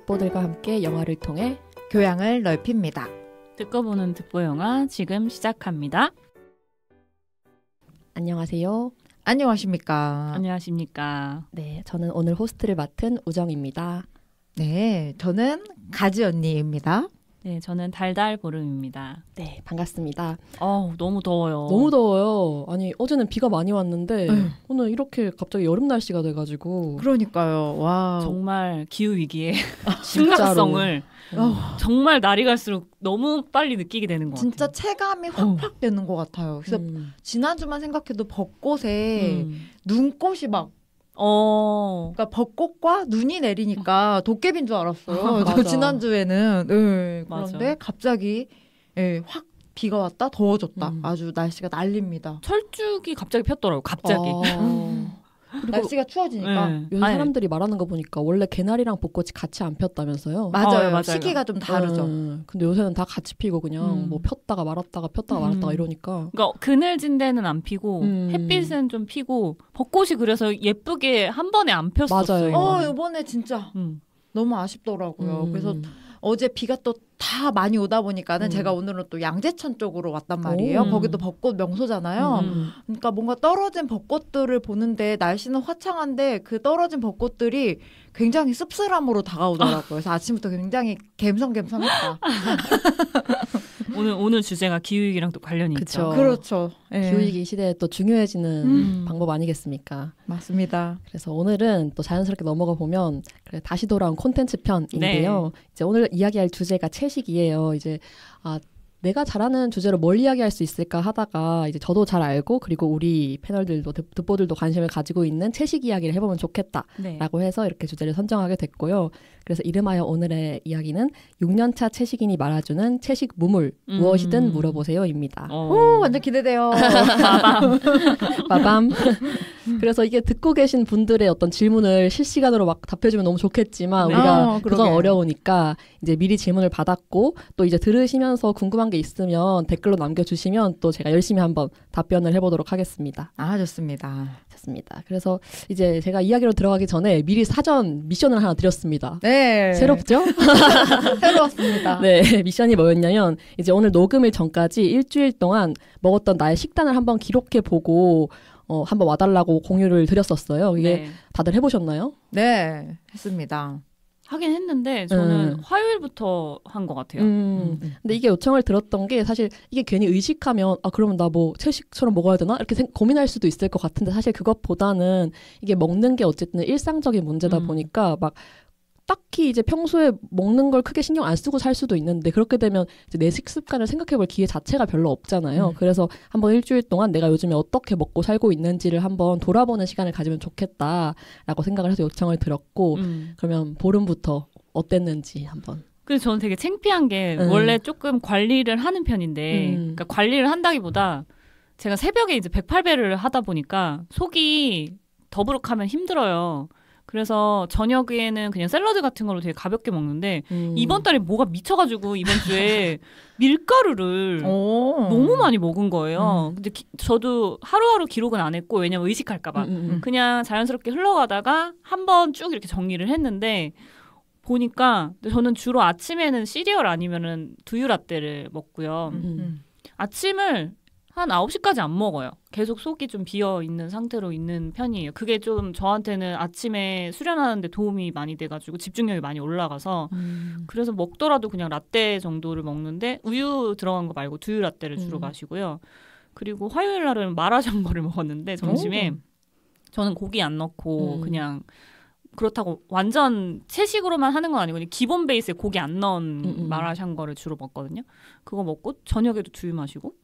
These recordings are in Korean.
듣보들과 함께 영화를 통해 교양을 넓힙니다. 듣고 보는 듣보 영화 지금 시작합니다. 안녕하세요. 안녕하십니까. 안녕하십니까. 네, 저는 오늘 호스트를 맡은 우정입니다. 네, 저는 가지 언니입니다. 네, 저는 달달 보름입니다. 네, 반갑습니다. 너무 더워요. 너무 더워요. 아니, 어제는 비가 많이 왔는데 오늘 이렇게 갑자기 여름 날씨가 돼가지고 그러니까요. 와, 정말 기후 위기의 심각성을 정말 날이 갈수록 너무 빨리 느끼게 되는 것 진짜 같아요. 체감이 확 되는 것 같아요. 그래서 지난주만 생각해도 벚꽃에 눈꽃이 막 그러니까 벚꽃과 눈이 내리니까 도깨비인 줄 알았어요. 저 지난주에는. 네, 그런데 갑자기 확 비가 왔다 더워졌다. 아주 날씨가 난립니다. 철쭉이 갑자기 폈더라고요. 갑자기. 그리고 날씨가 추워지니까. 요새 사람들이 말하는 거 보니까 원래 개나리랑 벚꽃이 같이 안 폈다면서요? 맞아요. 시기가 좀 다르죠. 근데 요새는 다 같이 피고 그냥 뭐 폈다가 말았다가 이러니까. 그러니까 그늘진 데는 안 피고 햇빛은 좀 피고 벚꽃이 그래서 예쁘게 한 번에 안 폈었어요. 맞아요. 이번에 진짜 너무 아쉽더라고요. 그래서 어제 비가 또 다 많이 오다 보니까는 제가 오늘은 또 양재천 쪽으로 왔단 말이에요. 거기도 벚꽃 명소잖아요. 그러니까 뭔가 떨어진 벚꽃들을 보는데 날씨는 화창한데 그 떨어진 벚꽃들이 굉장히 씁쓸함으로 다가오더라고요. 그래서 아침부터 굉장히 갬성갬성했다. 오늘 주제가 기후위기랑 또 관련이 있죠. 그렇죠. 기후위기 시대에 또 중요해지는 방법 아니겠습니까? 맞습니다. 그래서 오늘은 또 자연스럽게 넘어가 보면 다시 돌아온 콘텐츠 편인데요. 이제 오늘 이야기할 주제가 채식이에요. 이제 내가 잘하는 주제로 뭘 이야기할 수 있을까 하다가 이제 저도 잘 알고 그리고 우리 패널들도 듣보들도 관심을 가지고 있는 채식 이야기를 해보면 좋겠다라고 해서 이렇게 주제를 선정하게 됐고요. 그래서 이름하여 오늘의 이야기는 6년차 채식인이 말아주는 채식 무물 무엇이든 물어보세요입니다. 오, 완전 기대돼요. 빠밤. 그래서 이게 듣고 계신 분들의 어떤 질문을 실시간으로 막 답해주면 너무 좋겠지만 우리가 그건 어려우니까 이제 미리 질문을 받았고 또 이제 들으시면서 궁금한 게 있으면 댓글로 남겨주시면 또 제가 열심히 한번 답변을 해보도록 하겠습니다. 좋습니다. 그래서 이제 제가 이야기로 들어가기 전에 미리 사전 미션을 하나 드렸습니다. 네. 새롭죠? 새로웠습니다. 네, 미션이 뭐였냐면 이제 오늘 녹음일 전까지 일주일 동안 먹었던 나의 식단을 한번 기록해보고 한번 와달라고 공유를 드렸었어요. 이게 다들 해보셨나요? 네, 했습니다. 하긴 했는데 저는 화요일부터 한 것 같아요. 근데 이게 요청을 들었던 게 사실 이게 괜히 의식하면 그러면 나 뭐 채식처럼 먹어야 되나? 이렇게 고민할 수도 있을 것 같은데 사실 그것보다는 이게 먹는 게 어쨌든 일상적인 문제다 보니까 막 딱히 이제 평소에 먹는 걸 크게 신경 안 쓰고 살 수도 있는데 그렇게 되면 이제 내 식습관을 생각해 볼 기회 자체가 별로 없잖아요. 그래서 한번 일주일 동안 내가 요즘에 어떻게 먹고 살고 있는지를 한번 돌아보는 시간을 가지면 좋겠다라고 생각을 해서 요청을 드렸고 그러면 보름부터 어땠는지 한번. 그래서 저는 되게 창피한 게 원래 조금 관리를 하는 편인데 그러니까 관리를 한다기보다 제가 새벽에 이제 108배를 하다 보니까 속이 더부룩하면 힘들어요. 그래서 저녁에는 그냥 샐러드 같은 걸로 되게 가볍게 먹는데 이번 달에 뭐가 미쳐가지고 이번 주에 밀가루를 너무 많이 먹은 거예요. 근데 저도 하루하루 기록은 안 했고 왜냐면 의식할까 봐. 그냥 자연스럽게 흘러가다가 한번 쭉 이렇게 정리를 했는데 보니까 저는 주로 아침에는 시리얼 아니면은 두유 라떼를 먹고요. 아침을 한 9시까지 안 먹어요. 계속 속이 좀 비어있는 상태로 있는 편이에요. 그게 좀 저한테는 아침에 수련하는데 도움이 많이 돼가지고 집중력이 많이 올라가서 그래서 먹더라도 그냥 라떼 정도를 먹는데 우유 들어간 거 말고 두유 라떼를 주로 마시고요. 그리고 화요일 날은 마라샹궈를 먹었는데 점심에 저는 고기 안 넣고 그냥 그렇다고 완전 채식으로만 하는 건 아니고 기본 베이스에 고기 안 넣은 마라샹궈를 주로 먹거든요. 그거 먹고 저녁에도 두유 마시고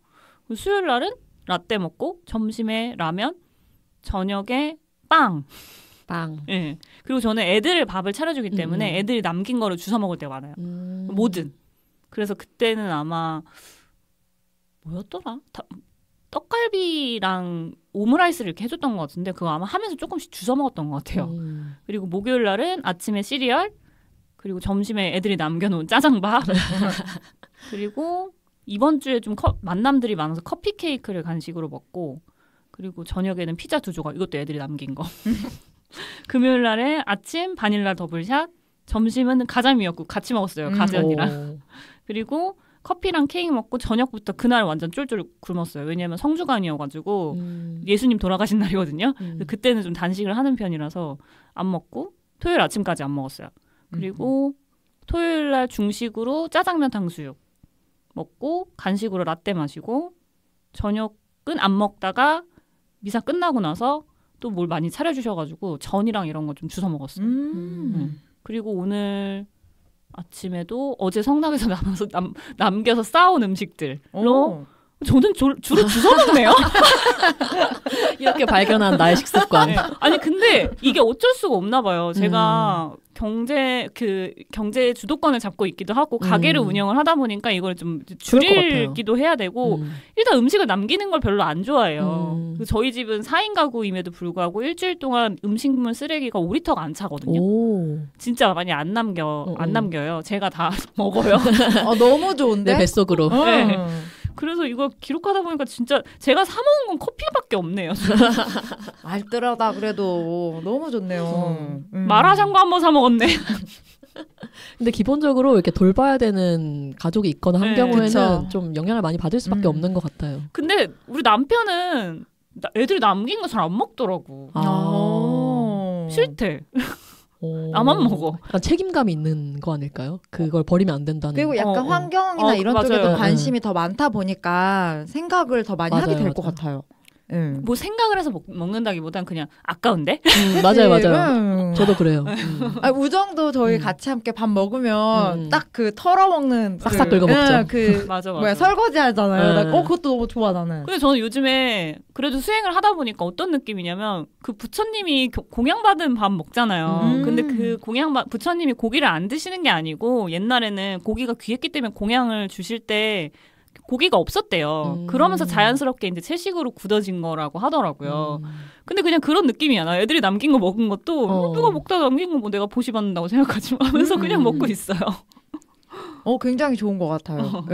수요일 날은 라떼 먹고 점심에 라면, 저녁에 빵. 네. 그리고 저는 애들 밥을 차려주기 때문에 애들이 남긴 거를 주워 먹을 때가 많아요. 뭐든. 그래서 그때는 아마 뭐였더라? 떡갈비랑 오므라이스를 이렇게 해줬던 것 같은데 그거 아마 하면서 조금씩 주워 먹었던 것 같아요. 그리고 목요일 날은 아침에 시리얼 그리고 점심에 애들이 남겨놓은 짜장밥 그리고 이번 주에 좀 만남들이 많아서 커피 케이크를 간식으로 먹고 그리고 저녁에는 피자 2조각 이것도 애들이 남긴 거 금요일 날에 아침 바닐라 더블샷 점심은 가자미역국 같이 먹었어요. 가전이랑. 그리고 커피랑 케이크 먹고 저녁부터 그날 완전 쫄쫄 굶었어요. 왜냐하면 성주간이어가지고 예수님 돌아가신 날이거든요. 그때는 좀 단식을 하는 편이라서 안 먹고 토요일 아침까지 안 먹었어요. 그리고 토요일 날 중식으로 짜장면 탕수육 먹고 간식으로 라떼 마시고 저녁은 안 먹다가 미사 끝나고 나서 또 뭘 많이 차려주셔가지고 전이랑 이런 거 좀 주워 먹었어요. 그리고 오늘 아침에도 어제 성당에서 남겨서 싸온 음식들로 저는 주로 주워 먹네요. 이렇게 발견한 나의 식습관. 네. 아니 근데 이게 어쩔 수가 없나 봐요. 제가 경제 주도권을 잡고 있기도 하고 가게를 운영을 하다 보니까 이걸 좀 줄이기도 해야 되고 일단 음식을 남기는 걸 별로 안 좋아해요. 저희 집은 4인 가구임에도 불구하고 일주일 동안 음식물 쓰레기가 5리터가 안 차거든요. 진짜 많이 안 남겨요. 제가 다 먹어요. 너무 좋은데? 내 뱃속으로. 네. 그래서 이거 기록하다 보니까 진짜 제가 사 먹은 건 커피밖에 없네요. 알뜰하다 그래도 너무 좋네요. 마라샹궈 한번 사 먹었네. 근데 기본적으로 이렇게 돌봐야 되는 가족이 있거나 한 경우에는 그쵸. 좀 영향을 많이 받을 수밖에 없는 것 같아요. 근데 우리 남편은 애들이 남긴 거 잘 안 먹더라고. 싫대. 나만 먹어. 약간 책임감이 있는 거 아닐까요? 그걸 버리면 안 된다는. 그리고 약간 환경이나 이런 맞아요. 쪽에도 관심이 더 많다 보니까 생각을 더 많이 하게 될 것 같아요. 뭐 생각을 해서 먹는다기보단 그냥 아까운데? 맞아요. 저도 그래요. 우정도 저희 같이 함께 밥 먹으면 딱 그 털어먹는 싹싹 긁어 먹죠. 맞아. 뭐야 설거지 하잖아요. 그것도 너무 좋아 나는. 근데 저는 요즘에 그래도 수행을 하다 보니까 어떤 느낌이냐면 그 부처님이 공양받은 밥 먹잖아요. 근데 그 부처님이 고기를 안 드시는 게 아니고 옛날에는 고기가 귀했기 때문에 공양을 주실 때 고기가 없었대요. 그러면서 자연스럽게 이제 채식으로 굳어진 거라고 하더라고요. 근데 그냥 그런 느낌이야. 나 애들이 남긴 거 먹은 것도 누가 먹다가 남긴 거 뭐 내가 보시받는다고 생각하지 하면서 그냥 먹고 있어요. 굉장히 좋은 것 같아요.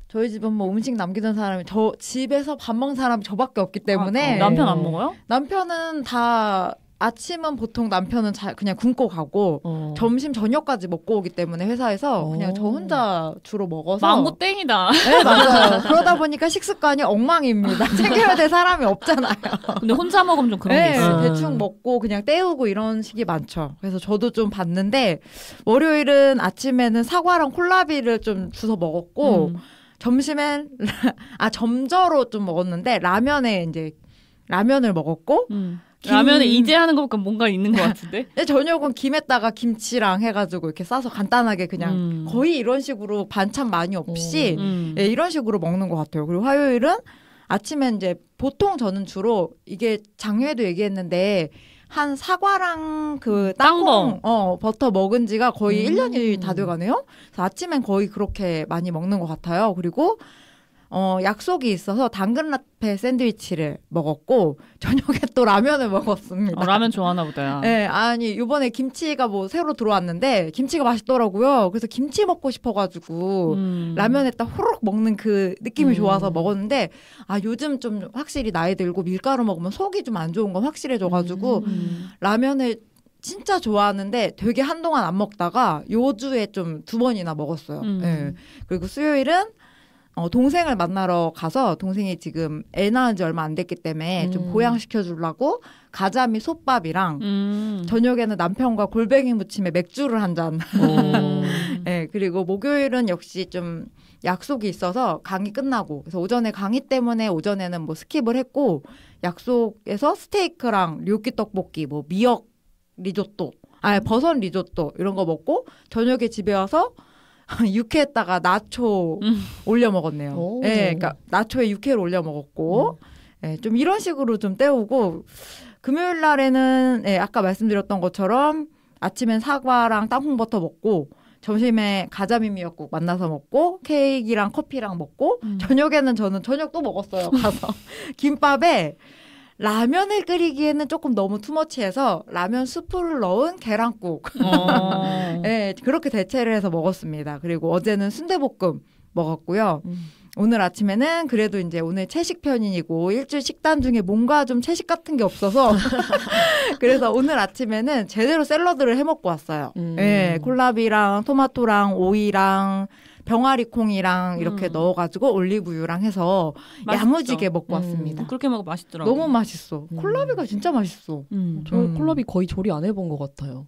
저희 집은 뭐 음식 남기던 사람이 집에서 밥 먹는 사람이 저밖에 없기 때문에 남편 안 먹어요? 남편은 다 아침은 보통 남편은 그냥 굶고 가고 점심 저녁까지 먹고 오기 때문에 회사에서 그냥 저 혼자 주로 먹어서 망고 땡이다. 네 맞아요. 그러다 보니까 식습관이 엉망입니다. 챙겨야 될 사람이 없잖아요. 근데 혼자 먹으면 좀 그런 게 있어요. 대충 먹고 그냥 때우고 이런 식이 많죠. 그래서 저도 좀 봤는데 월요일은 아침에는 사과랑 콜라비를 좀 주워 먹었고 점심엔 점저로 좀 먹었는데 라면을 먹었고 라면은 이제 하는 거 보니까 뭔가 있는 것 같은데? 저녁은 김에다가 김치랑 해가지고 이렇게 싸서 간단하게 그냥 거의 이런 식으로 반찬 많이 없이 이런 식으로 먹는 것 같아요. 그리고 화요일은 아침엔 이제 보통 저는 주로 이게 작년에도 얘기했는데 한 사과랑 그 땅콩 버터 먹은 지가 거의 1년이 다 돼가네요. 그래서 아침엔 거의 그렇게 많이 먹는 것 같아요. 그리고 약속이 있어서 당근 라페 샌드위치를 먹었고 저녁에 또 라면을 먹었습니다. 라면 좋아하나 보다. 네, 아니 이번에 김치가 뭐 새로 들어왔는데 김치가 맛있더라고요. 그래서 김치 먹고 싶어가지고 라면에 딱 호로록 먹는 그 느낌이 좋아서 먹었는데 요즘 좀 확실히 나이 들고 밀가루 먹으면 속이 좀 안 좋은 건 확실해져가지고 라면을 진짜 좋아하는데 되게 한동안 안 먹다가 요주에 좀 2번이나 먹었어요. 네. 그리고 수요일은 동생을 만나러 가서 동생이 지금 애 낳은 지 얼마 안 됐기 때문에 좀 보양시켜 주려고 가자미 솥밥이랑 저녁에는 남편과 골뱅이 무침에 맥주를 한 잔. 네, 그리고 목요일은 역시 좀 약속이 있어서 강의 끝나고 그래서 오전에 강의 때문에 오전에는 뭐 스킵을 했고 약속에서 스테이크랑 류기 떡볶이 뭐 미역 리조또 버섯 리조또 이런 거 먹고 저녁에 집에 와서 육회에다가 나초 올려 먹었네요. 네, 그러니까 나초에 육회를 올려 먹었고, 좀 이런 식으로 좀 때우고 금요일 날에는 아까 말씀드렸던 것처럼 아침엔 사과랑 땅콩버터 먹고 점심에 가자미 미역국 만나서 먹고 케이크랑 커피랑 먹고 저녁에는 저는 저녁 또 먹었어요. 가서 김밥에 라면을 끓이기에는 조금 너무 투머치해서 라면 스프를 넣은 계란국. 네, 그렇게 대체를 해서 먹었습니다. 그리고 어제는 순대볶음 먹었고요. 오늘 아침에는 그래도 이제 오늘 채식 편이고 일주일 식단 중에 뭔가 좀 채식 같은 게 없어서 그래서 오늘 아침에는 제대로 샐러드를 해 먹고 왔어요. 네, 콜라비랑 토마토랑 오이랑 병아리콩이랑 이렇게 넣어가지고 올리브유랑 해서 맛있죠. 야무지게 먹고 왔습니다. 그렇게 먹으면 맛있더라고요. 너무 맛있어. 콜라비가 진짜 맛있어. 저 콜라비 거의 조리 안 해본 것 같아요.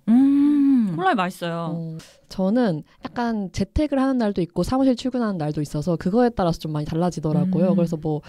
콜라비 맛있어요. 저는 약간 재택을 하는 날도 있고 사무실 출근하는 날도 있어서 그거에 따라서 좀 많이 달라지더라고요. 그래서 뭐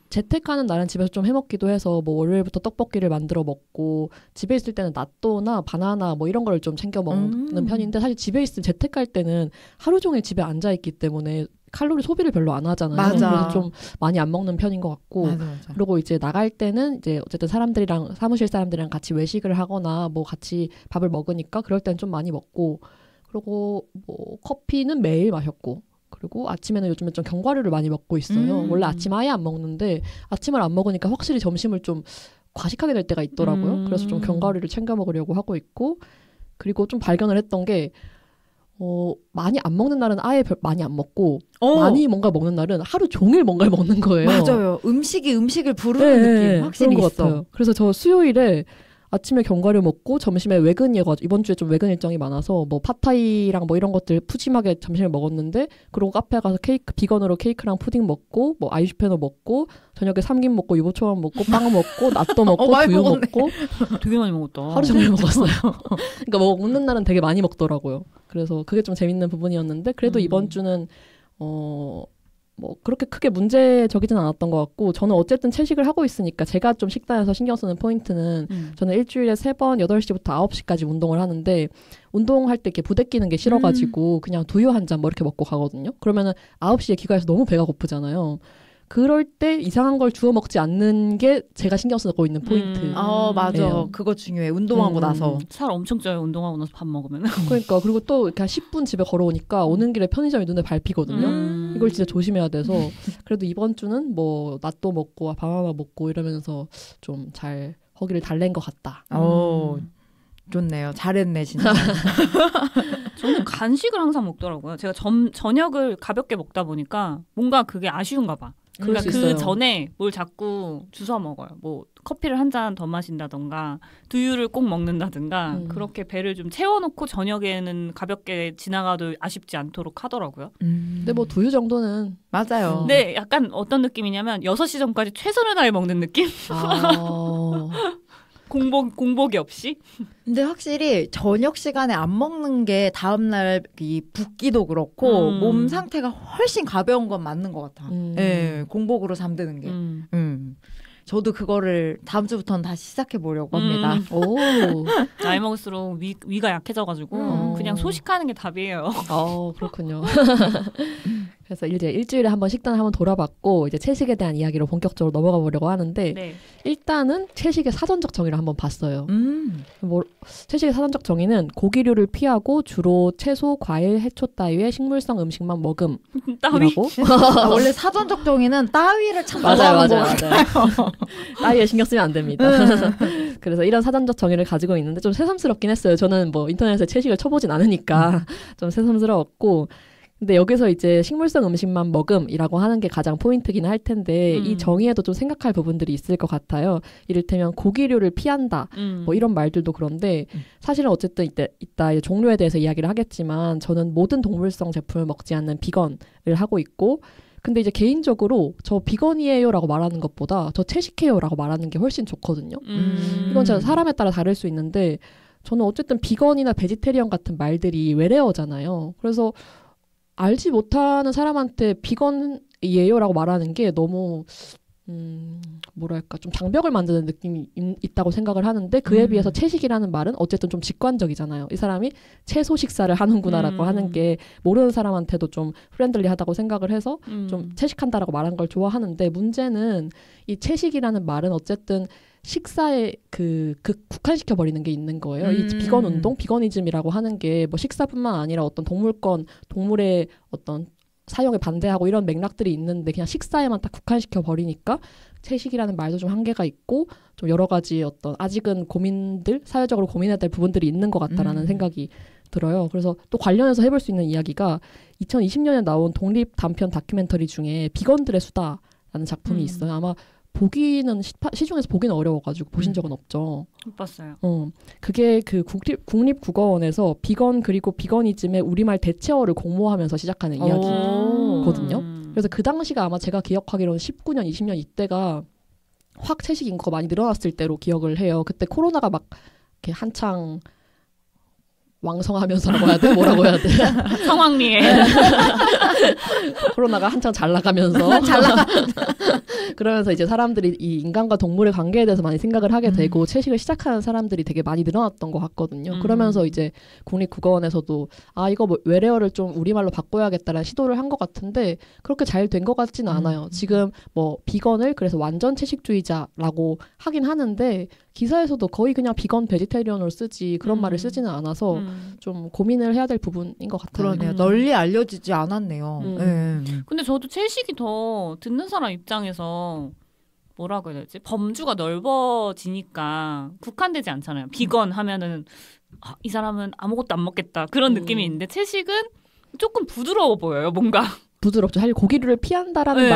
재택하는 날은 집에서 좀 해먹기도 해서 뭐 월요일부터 떡볶이를 만들어 먹고 집에 있을 때는 낫또나 바나나 뭐 이런 걸 좀 챙겨 먹는 편인데 사실 집에 있을 재택할 때는 하루 종일 집에 앉아 있기 때문에 칼로리 소비를 별로 안 하잖아요. 맞아. 그래서 좀 많이 안 먹는 편인 것 같고 맞아. 그리고 이제 나갈 때는 이제 어쨌든 사무실 사람들이랑 같이 외식을 하거나 뭐 같이 밥을 먹으니까 그럴 때는 좀 많이 먹고 그리고 뭐 커피는 매일 마셨고 그리고 아침에는 요즘에 좀 견과류를 많이 먹고 있어요. 원래 아침 아예 안 먹는데 아침을 안 먹으니까 확실히 점심을 좀 과식하게 될 때가 있더라고요. 그래서 좀 견과류를 챙겨 먹으려고 하고 있고 그리고 좀 발견을 했던 게 많이 안 먹는 날은 아예 많이 안 먹고 많이 뭔가 먹는 날은 하루 종일 뭔가를 먹는 거예요. 맞아요. 음식이 음식을 부르는 느낌 확실히 그런 것 있어. 같아요. 그래서 저 수요일에 아침에 견과류 먹고 점심에 외근이어가지고 이번 주에 좀 외근 일정이 많아서 뭐 팟타이랑 뭐 이런 것들 푸짐하게 점심을 먹었는데 그리고 카페 가서 비건으로 케이크랑 푸딩 먹고 뭐 아이슈페너 먹고 저녁에 삼김 먹고 유부초밥 먹고 빵 먹고 낫또 먹고 두유 먹고 되게 많이 먹었다. 하루 종일 먹었어요. 그러니까 먹는 날은 되게 많이 먹더라고요. 그래서 그게 좀 재밌는 부분이었는데 그래도 이번 주는 뭐 그렇게 크게 문제적이진 않았던 것 같고 저는 어쨌든 채식을 하고 있으니까 제가 좀 식단에서 신경 쓰는 포인트는 저는 일주일에 3번 8시부터 9시까지 운동을 하는데 운동할 때 이렇게 부대끼는 게 싫어가지고 그냥 두유 한 잔 뭐 이렇게 먹고 가거든요. 그러면은 9시에 귀가해서 너무 배가 고프잖아요. 그럴 때 이상한 걸 주워 먹지 않는 게 제가 신경 쓰고 있는 포인트. 맞아. 예요. 그거 중요해. 운동하고 나서. 살 엄청 쪄요. 운동하고 나서 밥 먹으면. 그러니까 그리고 또 이렇게 한 10분 집에 걸어오니까 오는 길에 편의점이 눈에 밟히거든요. 이걸 진짜 조심해야 돼서 그래도 이번 주는 뭐 낫또 먹고 바나나 먹고 이러면서 좀 잘 허기를 달랜 것 같다. 좋네요. 잘했네 진짜. 저는 간식을 항상 먹더라고요. 제가 저녁을 가볍게 먹다 보니까 뭔가 그게 아쉬운가 봐. 그러니까 그 전에 뭘 자꾸 주워 먹어요. 뭐 커피를 한 잔 더 마신다던가 두유를 꼭 먹는다든가 그렇게 배를 좀 채워놓고 저녁에는 가볍게 지나가도 아쉽지 않도록 하더라고요. 근데 뭐 두유 정도는 맞아요. 근데 약간 어떤 느낌이냐면 6시 전까지 최선을 다해 먹는 느낌? 공복이 없이? 근데 확실히 저녁 시간에 안 먹는 게 다음날 이 붓기도 그렇고 몸 상태가 훨씬 가벼운 건 맞는 것 같아. 네, 공복으로 잠드는 게. 저도 그거를 다음 주부터는 다시 시작해 보려고 합니다. 오. 나이 먹을수록 위가 약해져가지고 그냥 소식하는 게 답이에요. 그렇군요. 그래서 이제 일주일에 한번 식단을 한번 돌아봤고 이제 채식에 대한 이야기로 본격적으로 넘어가 보려고 하는데 네. 일단은 채식의 사전적 정의를 한번 봤어요. 채식의 사전적 정의는 고기류를 피하고 주로 채소, 과일, 해초 따위의 식물성 음식만 먹음이라고. 원래 사전적 정의는 따위를 참 맞아요. 따위에 신경 쓰면 안 됩니다. 그래서 이런 사전적 정의를 가지고 있는데 좀 새삼스럽긴 했어요. 저는 뭐 인터넷에 채식을 쳐보진 않으니까 좀 새삼스러웠고 근데 여기서 이제 식물성 음식만 먹음이라고 하는 게 가장 포인트긴 할 텐데 이 정의에도 좀 생각할 부분들이 있을 것 같아요. 이를테면 고기류를 피한다 뭐 이런 말들도 그런데 사실은 어쨌든 이따 종류에 대해서 이야기를 하겠지만 저는 모든 동물성 제품을 먹지 않는 비건을 하고 있고 근데 이제 개인적으로 저 비건이에요라고 말하는 것보다 저 채식해요라고 말하는 게 훨씬 좋거든요. 이건 진짜 사람에 따라 다를 수 있는데 저는 어쨌든 비건이나 베지테리언 같은 말들이 외래어잖아요. 그래서 알지 못하는 사람한테 비건이에요라고 말하는 게 너무 뭐랄까 좀 장벽을 만드는 느낌이 있다고 생각을 하는데 그에 비해서 채식이라는 말은 어쨌든 좀 직관적이잖아요. 이 사람이 채소 식사를 하는구나라고 하는 게 모르는 사람한테도 좀 프렌들리하다고 생각을 해서 좀 채식한다라고 말한 걸 좋아하는데 문제는 이 채식이라는 말은 어쨌든 식사에 국한시켜 버리는 게 있는 거예요. 이 비건 운동, 비건이즘이라고 하는 게 뭐 식사뿐만 아니라 어떤 동물의 어떤 사용에 반대하고 이런 맥락들이 있는데 그냥 식사에만 딱 국한시켜 버리니까 채식이라는 말도 좀 한계가 있고 좀 여러 가지 어떤 아직은 사회적으로 고민해야 될 부분들이 있는 것 같다라는 생각이 들어요. 그래서 또 관련해서 해볼 수 있는 이야기가 2020년에 나온 독립 단편 다큐멘터리 중에 비건들의 수다라는 작품이 있어요. 아마 보기는 시중에서 보기는 어려워가지고 보신 적은 없죠. 못 봤어요. 그게 그 국립국어원에서 비건 그리고 비건이즘의 우리말 대체어를 공모하면서 시작하는 이야기거든요. 그래서 그 당시가 아마 제가 기억하기로는 19년, 20년 이때가 확 채식 인구가 많이 늘어났을 때로 기억을 해요. 그때 코로나가 막 이렇게 한창 왕성하면서라고 해야 돼? 뭐라고 해야 돼? 성황리에 코로나가 한창 잘 나가면서 그러면서 이제 사람들이 이 인간과 동물의 관계에 대해서 많이 생각을 하게 되고 채식을 시작하는 사람들이 되게 많이 늘어났던 것 같거든요. 그러면서 이제 국립국어원에서도 이거 뭐 외래어를 좀 우리말로 바꿔야겠다라는 시도를 한 것 같은데 그렇게 잘 된 것 같지는 않아요. 지금 뭐 비건을 그래서 완전 채식주의자라고 하긴 하는데 기사에서도 거의 그냥 비건 베지테리언으로 쓰지 그런 말을 쓰지는 않아서 좀 고민을 해야 될 부분인 것 같아요. 그러네요. 널리 알려지지 않았네요. 근데 저도 채식이 더 듣는 사람 입장에서 뭐라고 해야 되지? 범주가 넓어지니까 국한되지 않잖아요. 비건 하면은 이 사람은 아무것도 안 먹겠다 그런 느낌이 있는데 채식은 조금 부드러워 보여요. 뭔가 부드럽죠. 사실 고기를 피한다라는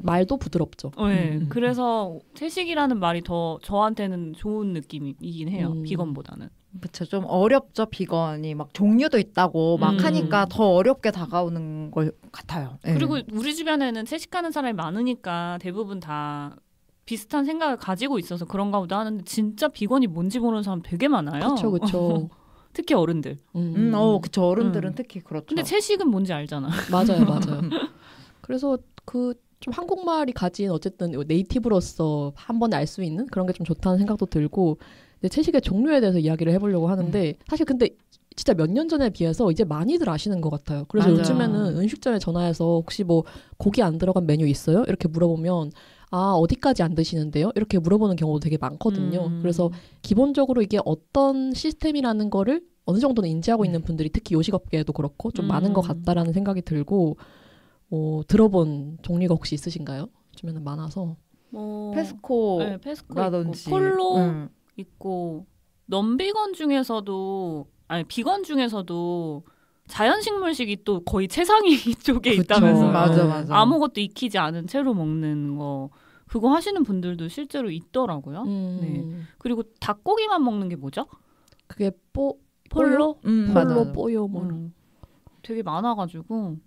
말도 부드럽죠. 네. 그래서 채식이라는 말이 더 저한테는 좋은 느낌이긴 해요. 비건보다는. 그렇죠. 좀 어렵죠. 비건이 막 종류도 있다고 막 하니까 더 어렵게 다가오는 걸 같아요. 그리고 우리 주변에는 채식하는 사람이 많으니까 대부분 다 비슷한 생각을 가지고 있어서 그런가 보다 하는데 진짜 비건이 뭔지 모르는 사람 되게 많아요. 그렇죠. 특히 어른들. 그쵸. 어른들은 특히 그렇죠. 근데 채식은 뭔지 알잖아. 맞아요. 그래서 좀 한국말이 가진 어쨌든 네이티브로서 한 번에 알 수 있는 그런 게 좀 좋다는 생각도 들고 근데 채식의 종류에 대해서 이야기를 해보려고 하는데 사실 근데 진짜 몇 년 전에 비해서 이제 많이들 아시는 것 같아요. 그래서 맞아. 요즘에는 음식점에 전화해서 혹시 뭐 고기 안 들어간 메뉴 있어요? 이렇게 물어보면 어디까지 안 드시는데요? 이렇게 물어보는 경우도 되게 많거든요. 그래서 기본적으로 이게 어떤 시스템이라는 거를 어느 정도는 인지하고 있는 분들이 특히 요식업계에도 그렇고 좀 많은 것 같다라는 생각이 들고 들어본 종류가 혹시 있으신가요? 요즘에는 많아서. 페스코라든지 폴로 있고 넘비건 중에서도 비건 중에서도 자연식물식이 또 거의 최상위 쪽에 있다면서요. 맞아. 아무것도 익히지 않은 채로 먹는 거 그거 하시는 분들도 실제로 있더라고요. 네. 그리고 닭고기만 먹는 게 뭐죠? 그게 폴로? 폴로 뽀요 뭐 되게 많아가지고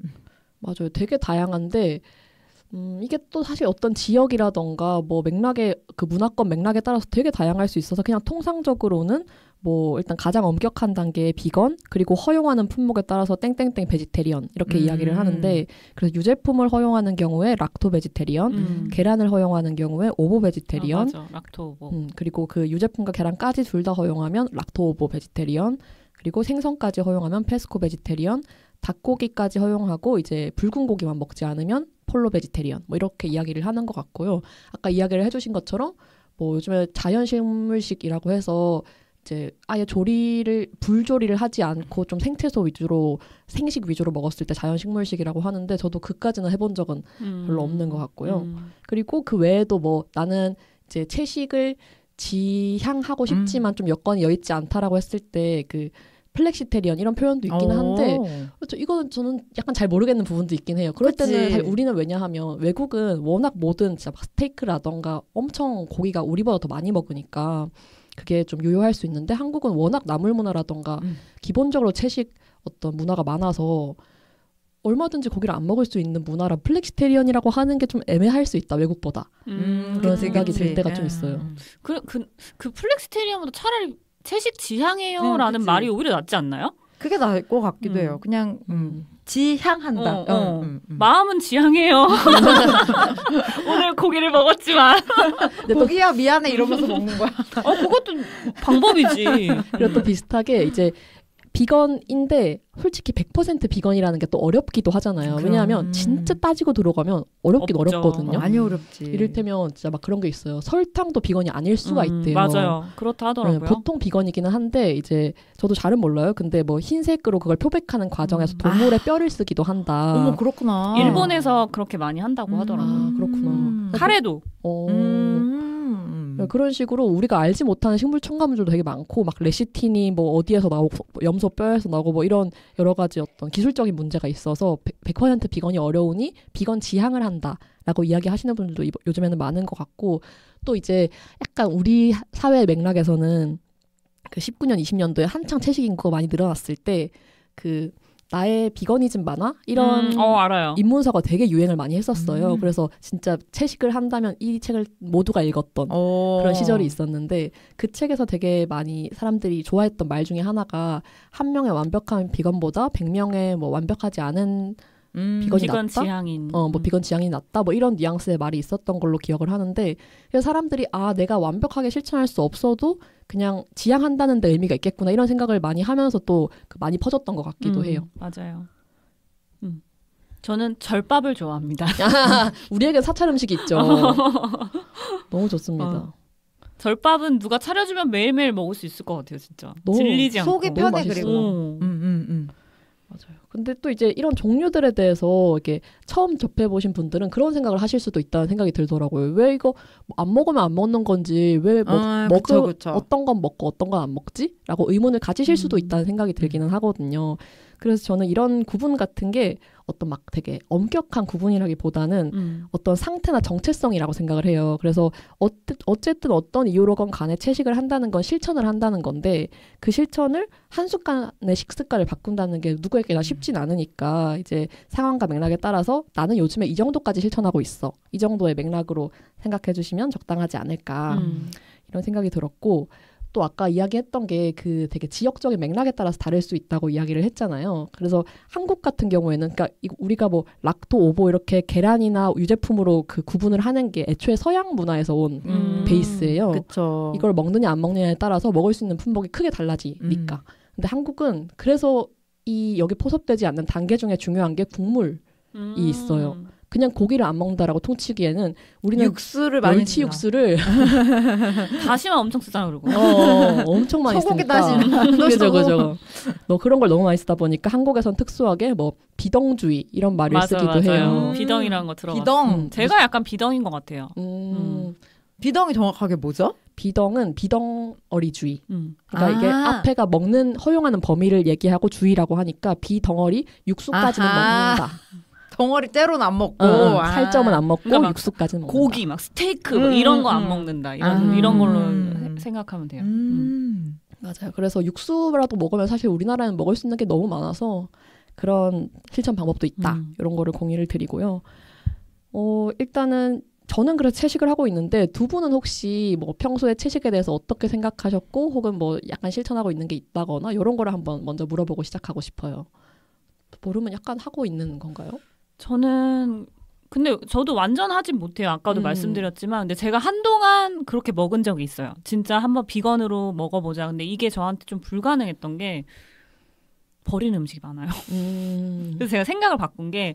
맞아요. 되게 다양한데 이게 또 사실 어떤 지역이라던가 뭐 맥락의 그 문화권 맥락에 따라서 되게 다양할 수 있어서 그냥 통상적으로는 뭐 일단 가장 엄격한 단계의 비건 그리고 허용하는 품목에 따라서 땡땡땡 베지테리언 이렇게 이야기를 하는데 그래서 유제품을 허용하는 경우에 락토 베지테리언 계란을 허용하는 경우에 오보 베지테리언 맞아. 락토 오보 그리고 그 유제품과 계란까지 둘 다 허용하면 락토 오보 베지테리언 그리고 생선까지 허용하면 페스코 베지테리언 닭고기까지 허용하고 이제 붉은 고기만 먹지 않으면 폴로 베지테리언 뭐 이렇게 이야기를 하는 것 같고요. 아까 이야기를 해주신 것처럼 뭐 요즘에 자연식물식이라고 해서 이제 아예 불조리를 하지 않고 좀 생채소 위주로 생식 위주로 먹었을 때 자연식물식이라고 하는데 저도 그까지는 해본 적은 별로 없는 것 같고요. 그리고 그 외에도 뭐 나는 이제 채식을 지향하고 싶지만 좀 여건이 여의치 않다라고 했을 때 그 플렉시테리언 이런 표현도 있기는 한데 그렇죠. 이거는 저는 약간 잘 모르겠는 부분도 있긴 해요. 그럴 때는 사실 우리는 왜냐하면 외국은 워낙 뭐든 진짜 스테이크라던가 엄청 고기가 우리보다 더 많이 먹으니까 그게 좀 유효할 수 있는데 한국은 워낙 나물 문화라던가 기본적으로 채식 어떤 문화가 많아서 얼마든지 고기를 안 먹을 수 있는 문화라 플렉시테리언이라고 하는 게 좀 애매할 수 있다 외국보다 그런 생각이 들 때가 좀 있어요. 그 플렉시테리언보다 차라리 채식 지향해요라는 말이 오히려 낫지 않나요? 그게 나을 것 같기도 해요. 그냥 지향한다. 마음은 지향해요. 오늘 고기를 먹었지만 고기야 미안해 이러면서 먹는 거야. 그것도 방법이지. 그리고 또 비슷하게 이제 비건인데 솔직히 100% 비건이라는 게 또 어렵기도 하잖아요. 왜냐하면 진짜 따지고 들어가면 어렵긴 어렵거든요. 많이 어렵지. 이를테면 진짜 막 그런 게 있어요. 설탕도 비건이 아닐 수가 있대요. 맞아요. 그렇다 하더라고요. 네, 보통 비건이기는 한데 이제 저도 잘은 몰라요. 근데 뭐 흰색으로 그걸 표백하는 과정에서 동물의 뼈를 쓰기도 한다. 어머 그렇구나. 일본에서 그렇게 많이 한다고 하더라고요. 그렇구나. 카레도. 그런 식으로 우리가 알지 못하는 식물 첨가물들도 되게 많고 막 레시틴이 뭐 어디에서 나오고 염소 뼈에서 나오고 뭐 이런 여러 가지 어떤 기술적인 문제가 있어서 100% 비건이 어려우니 비건 지향을 한다라고 이야기하시는 분들도 요즘에는 많은 것 같고 또 이제 약간 우리 사회 맥락에서는 그 19년 20년도에 한창 채식 인구가 많이 늘어났을 때 그 나의 비거니즘 만화 이런 알아요. 입문서가 되게 유행을 많이 했었어요. 그래서 진짜 채식을 한다면 이 책을 모두가 읽었던 그런 시절이 있었는데 그 책에서 되게 많이 사람들이 좋아했던 말 중에 하나가 한 명의 완벽한 비건보다 100명의 뭐 완벽하지 않은 비건이 비건 낫다? 지향인. 뭐 비건 지향이 낫다? 뭐 이런 뉘앙스의 말이 있었던 걸로 기억을 하는데 그래서 사람들이 내가 완벽하게 실천할 수 없어도 그냥 지향한다는 데 의미가 있겠구나 이런 생각을 많이 하면서 또 많이 퍼졌던 것 같기도 해요. 맞아요. 저는 절밥을 좋아합니다. 우리에게 사찰 음식이 있죠. 너무 좋습니다. 절밥은 누가 차려주면 매일매일 먹을 수 있을 것 같아요. 진짜. 질리지 않고. 속이 편해 그리고. 맞아요. 근데 또 이제 이런 종류들에 대해서 이렇게 처음 접해보신 분들은 그런 생각을 하실 수도 있다는 생각이 들더라고요. 왜 이거 안 먹으면 안 먹는 건지 왜 그쵸. 어떤 건 먹고 어떤 건 안 먹지? 라고 의문을 가지실 수도 있다는 생각이 들기는 하거든요. 그래서 저는 이런 구분 같은 게 어떤 막 되게 엄격한 구분이라기보다는 어떤 상태나 정체성이라고 생각을 해요. 그래서 어쨌든 어떤 이유로건 간에 채식을 한다는 건 실천을 한다는 건데 그 실천을 한순간의 식습관을 바꾼다는 게 누구에게나 쉽진 않으니까 이제 상황과 맥락에 따라서 나는 요즘에 이 정도까지 실천하고 있어. 이 정도의 맥락으로 생각해 주시면 적당하지 않을까 이런 생각이 들었고 또 아까 이야기했던 게 그 되게 지역적인 맥락에 따라서 다를 수 있다고 이야기를 했잖아요. 그래서 한국 같은 경우에는 그러니까 우리가 뭐 락토, 오보 이렇게 계란이나 유제품으로 그 구분을 하는 게 애초에 서양 문화에서 온 베이스예요. 그쵸. 이걸 먹느냐 안 먹느냐에 따라서 먹을 수 있는 품목이 크게 달라지니까. 근데 한국은 그래서 이 여기 포섭되지 않는 단계 중에 중요한 게 국물이 있어요. 그냥 고기를 안 먹는다라고 통치기에는 우리는 육수를 많이 멸치 육수를 다시마 엄청 쓰잖아 그리고 엄청 많이 소고기 쓰니까 다시마 그죠 너 그런 걸 너무 많이 쓰다 보니까 한국에선 특수하게 뭐 비덩주의 이런 말을 쓰기도 해요. 비덩이라는 거 들어봤어요. 비덩. 제가 약간 비덩인 것 같아요. 비덩이 정확하게 뭐죠? 비덩은 비덩어리주의. 그러니까 이게 앞에가 먹는 허용하는 범위를 얘기하고 주의라고 하니까 비덩어리 육수까지는 먹는다. 덩어리 때로는 안 먹고 살점은 안 먹고 그러니까 육수까지는 먹는다. 고기 막 스테이크 막 이런 거 안 먹는다. 이런 걸로 생각하면 돼요. 맞아요. 그래서 육수라도 먹으면 사실 우리나라는 먹을 수 있는 게 너무 많아서 그런 실천 방법도 있다. 이런 거를 공유를 드리고요. 일단은 저는 그래서 채식을 하고 있는데 두 분은 혹시 뭐 평소에 채식에 대해서 어떻게 생각하셨고 혹은 뭐 약간 실천하고 있는 게 있다거나 이런 거를 한번 먼저 물어보고 시작하고 싶어요. 모르면 약간 하고 있는 건가요? 근데 저도 완전 하진 못해요. 아까도 말씀드렸지만 근데 제가 한동안 그렇게 먹은 적이 있어요. 진짜 한번 비건으로 먹어보자. 근데 이게 저한테 좀 불가능했던 게 버리는 음식이 많아요. 그래서 제가 생각을 바꾼 게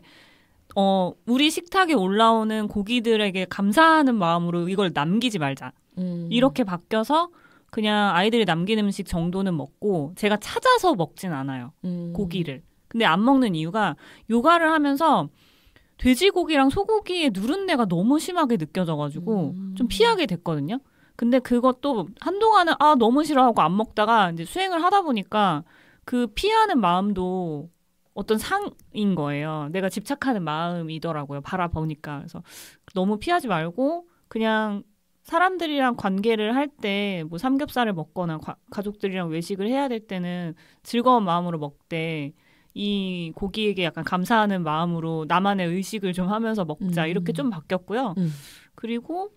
우리 식탁에 올라오는 고기들에게 감사하는 마음으로 이걸 남기지 말자. 이렇게 바뀌어서 그냥 아이들이 남긴 음식 정도는 먹고 제가 찾아서 먹진 않아요. 고기를. 근데 안 먹는 이유가 요가를 하면서 돼지고기랑 소고기의 누른내가 너무 심하게 느껴져가지고 좀 피하게 됐거든요. 근데 그것도 한동안은 너무 싫어하고 안 먹다가 이제 수행을 하다 보니까 그 피하는 마음도 어떤 상인 거예요. 내가 집착하는 마음이더라고요. 바라보니까. 그래서 너무 피하지 말고 그냥 사람들이랑 관계를 할 때 뭐 삼겹살을 먹거나 가족들이랑 외식을 해야 될 때는 즐거운 마음으로 먹되 이 고기에게 약간 감사하는 마음으로 나만의 의식을 좀 하면서 먹자 이렇게 좀 바뀌었고요. 그리고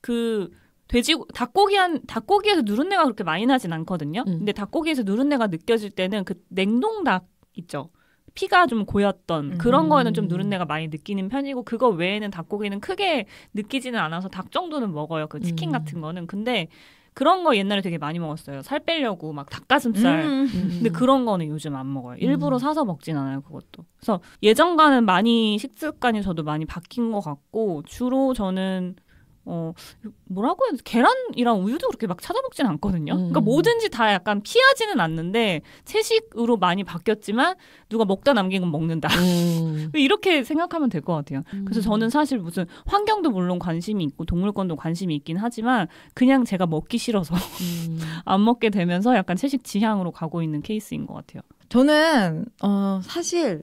그 닭고기에서 누른내가 그렇게 많이 나진 않거든요. 근데 닭고기에서 누른내가 느껴질 때는 그 냉동닭 있죠. 피가 좀 고였던 그런 거에는 좀 누른내가 많이 느끼는 편이고 그거 외에는 닭고기는 크게 느끼지는 않아서 닭 정도는 먹어요. 그 치킨 같은 거는. 근데 그런 거 옛날에 되게 많이 먹었어요. 살 빼려고 막 닭가슴살. 근데 그런 거는 요즘 안 먹어요. 일부러 사서 먹진 않아요. 그것도. 그래서 예전과는 많이 식습관이 저도 많이 바뀐 것 같고 주로 저는 뭐라고 해야 되지? 계란이랑 우유도 그렇게 막 찾아먹진 않거든요. 그러니까 뭐든지 다 약간 피하지는 않는데 채식으로 많이 바뀌었지만 누가 먹다 남긴 건 먹는다. 이렇게 생각하면 될 것 같아요. 그래서 저는 사실 무슨 환경도 물론 관심이 있고 동물권도 관심이 있긴 하지만 그냥 제가 먹기 싫어서 안 먹게 되면서 약간 채식 지향으로 가고 있는 케이스인 것 같아요. 저는 사실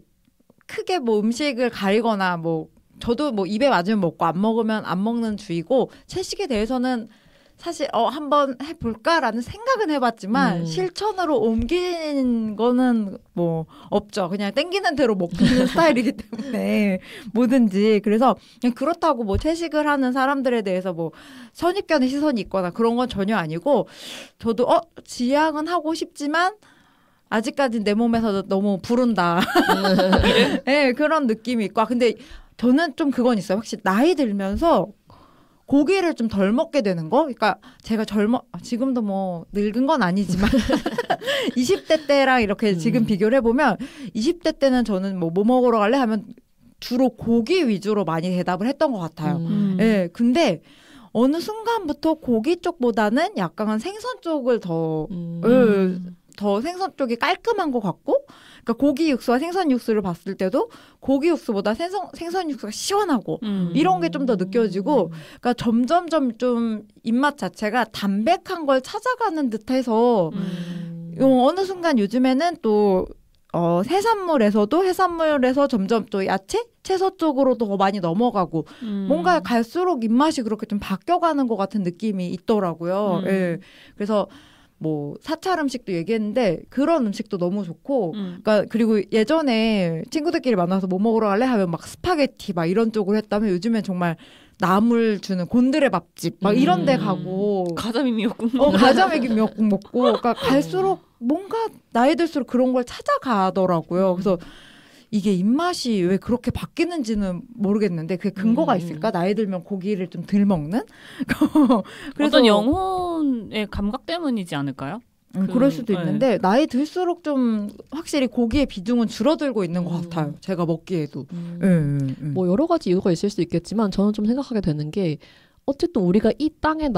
크게 뭐 음식을 가리거나 뭐 저도 뭐 입에 맞으면 먹고 안 먹으면 안 먹는 주의고 채식에 대해서는 사실 한번 해볼까라는 생각은 해봤지만 실천으로 옮긴 거는 뭐 없죠. 그냥 땡기는 대로 먹는 스타일이기 때문에 뭐든지. 그래서 그냥 그렇다고 뭐 채식을 하는 사람들에 대해서 뭐 선입견의 시선이 있거나 그런 건 전혀 아니고 저도 지향은 하고 싶지만 아직까지 내 몸에서 너무 부른다. 네, 그런 느낌이 있고. 근데 저는 좀 그건 있어요. 확실히 나이 들면서 고기를 좀 덜 먹게 되는 거? 그러니까 제가 지금도 뭐 늙은 건 아니지만 20대 때랑 이렇게 지금 비교를 해보면 20대 때는 저는 뭐 먹으러 갈래 하면 주로 고기 위주로 많이 대답을 했던 것 같아요. 네, 근데 어느 순간부터 고기 쪽보다는 약간 생선 쪽을 더 생선 쪽이 깔끔한 것 같고, 그러니까 고기 육수와 생선 육수를 봤을 때도 고기 육수보다 생선 육수가 시원하고 이런 게 좀 더 느껴지고, 그러니까 점점점 좀 입맛 자체가 담백한 걸 찾아가는 듯해서 어느 순간 요즘에는 또 해산물에서 점점 또 야채, 채소 쪽으로 더 많이 넘어가고 뭔가 갈수록 입맛이 그렇게 좀 바뀌어가는 것 같은 느낌이 있더라고요. 예. 그래서 뭐 사찰 음식도 얘기했는데 그런 음식도 너무 좋고, 그러니까 그리고 예전에 친구들끼리 만나서 뭐 먹으러 갈래 하면 막 스파게티 막 이런 쪽으로 했다면 요즘엔 정말 나물 주는 곤드레 밥집 막 이런 데 가고 가자미 미역국 가자미 미역국 먹고, 그러니까 갈수록 뭔가 나이 들수록 그런 걸 찾아가더라고요. 그래서 이게 입맛이 왜 그렇게 바뀌는지는 모르겠는데 그게 근거가 있을까? 나이 들면 고기를 좀 덜 먹는? 그래서 어떤 영혼의 감각 때문이지 않을까요? 그럴 수도 있는데 나이 들수록 좀 확실히 고기의 비중은 줄어들고 있는 것 같아요. 제가 먹기에도. 뭐 여러 가지 이유가 있을 수 있겠지만 저는 좀 생각하게 되는 게 어쨌든 우리가 이 땅에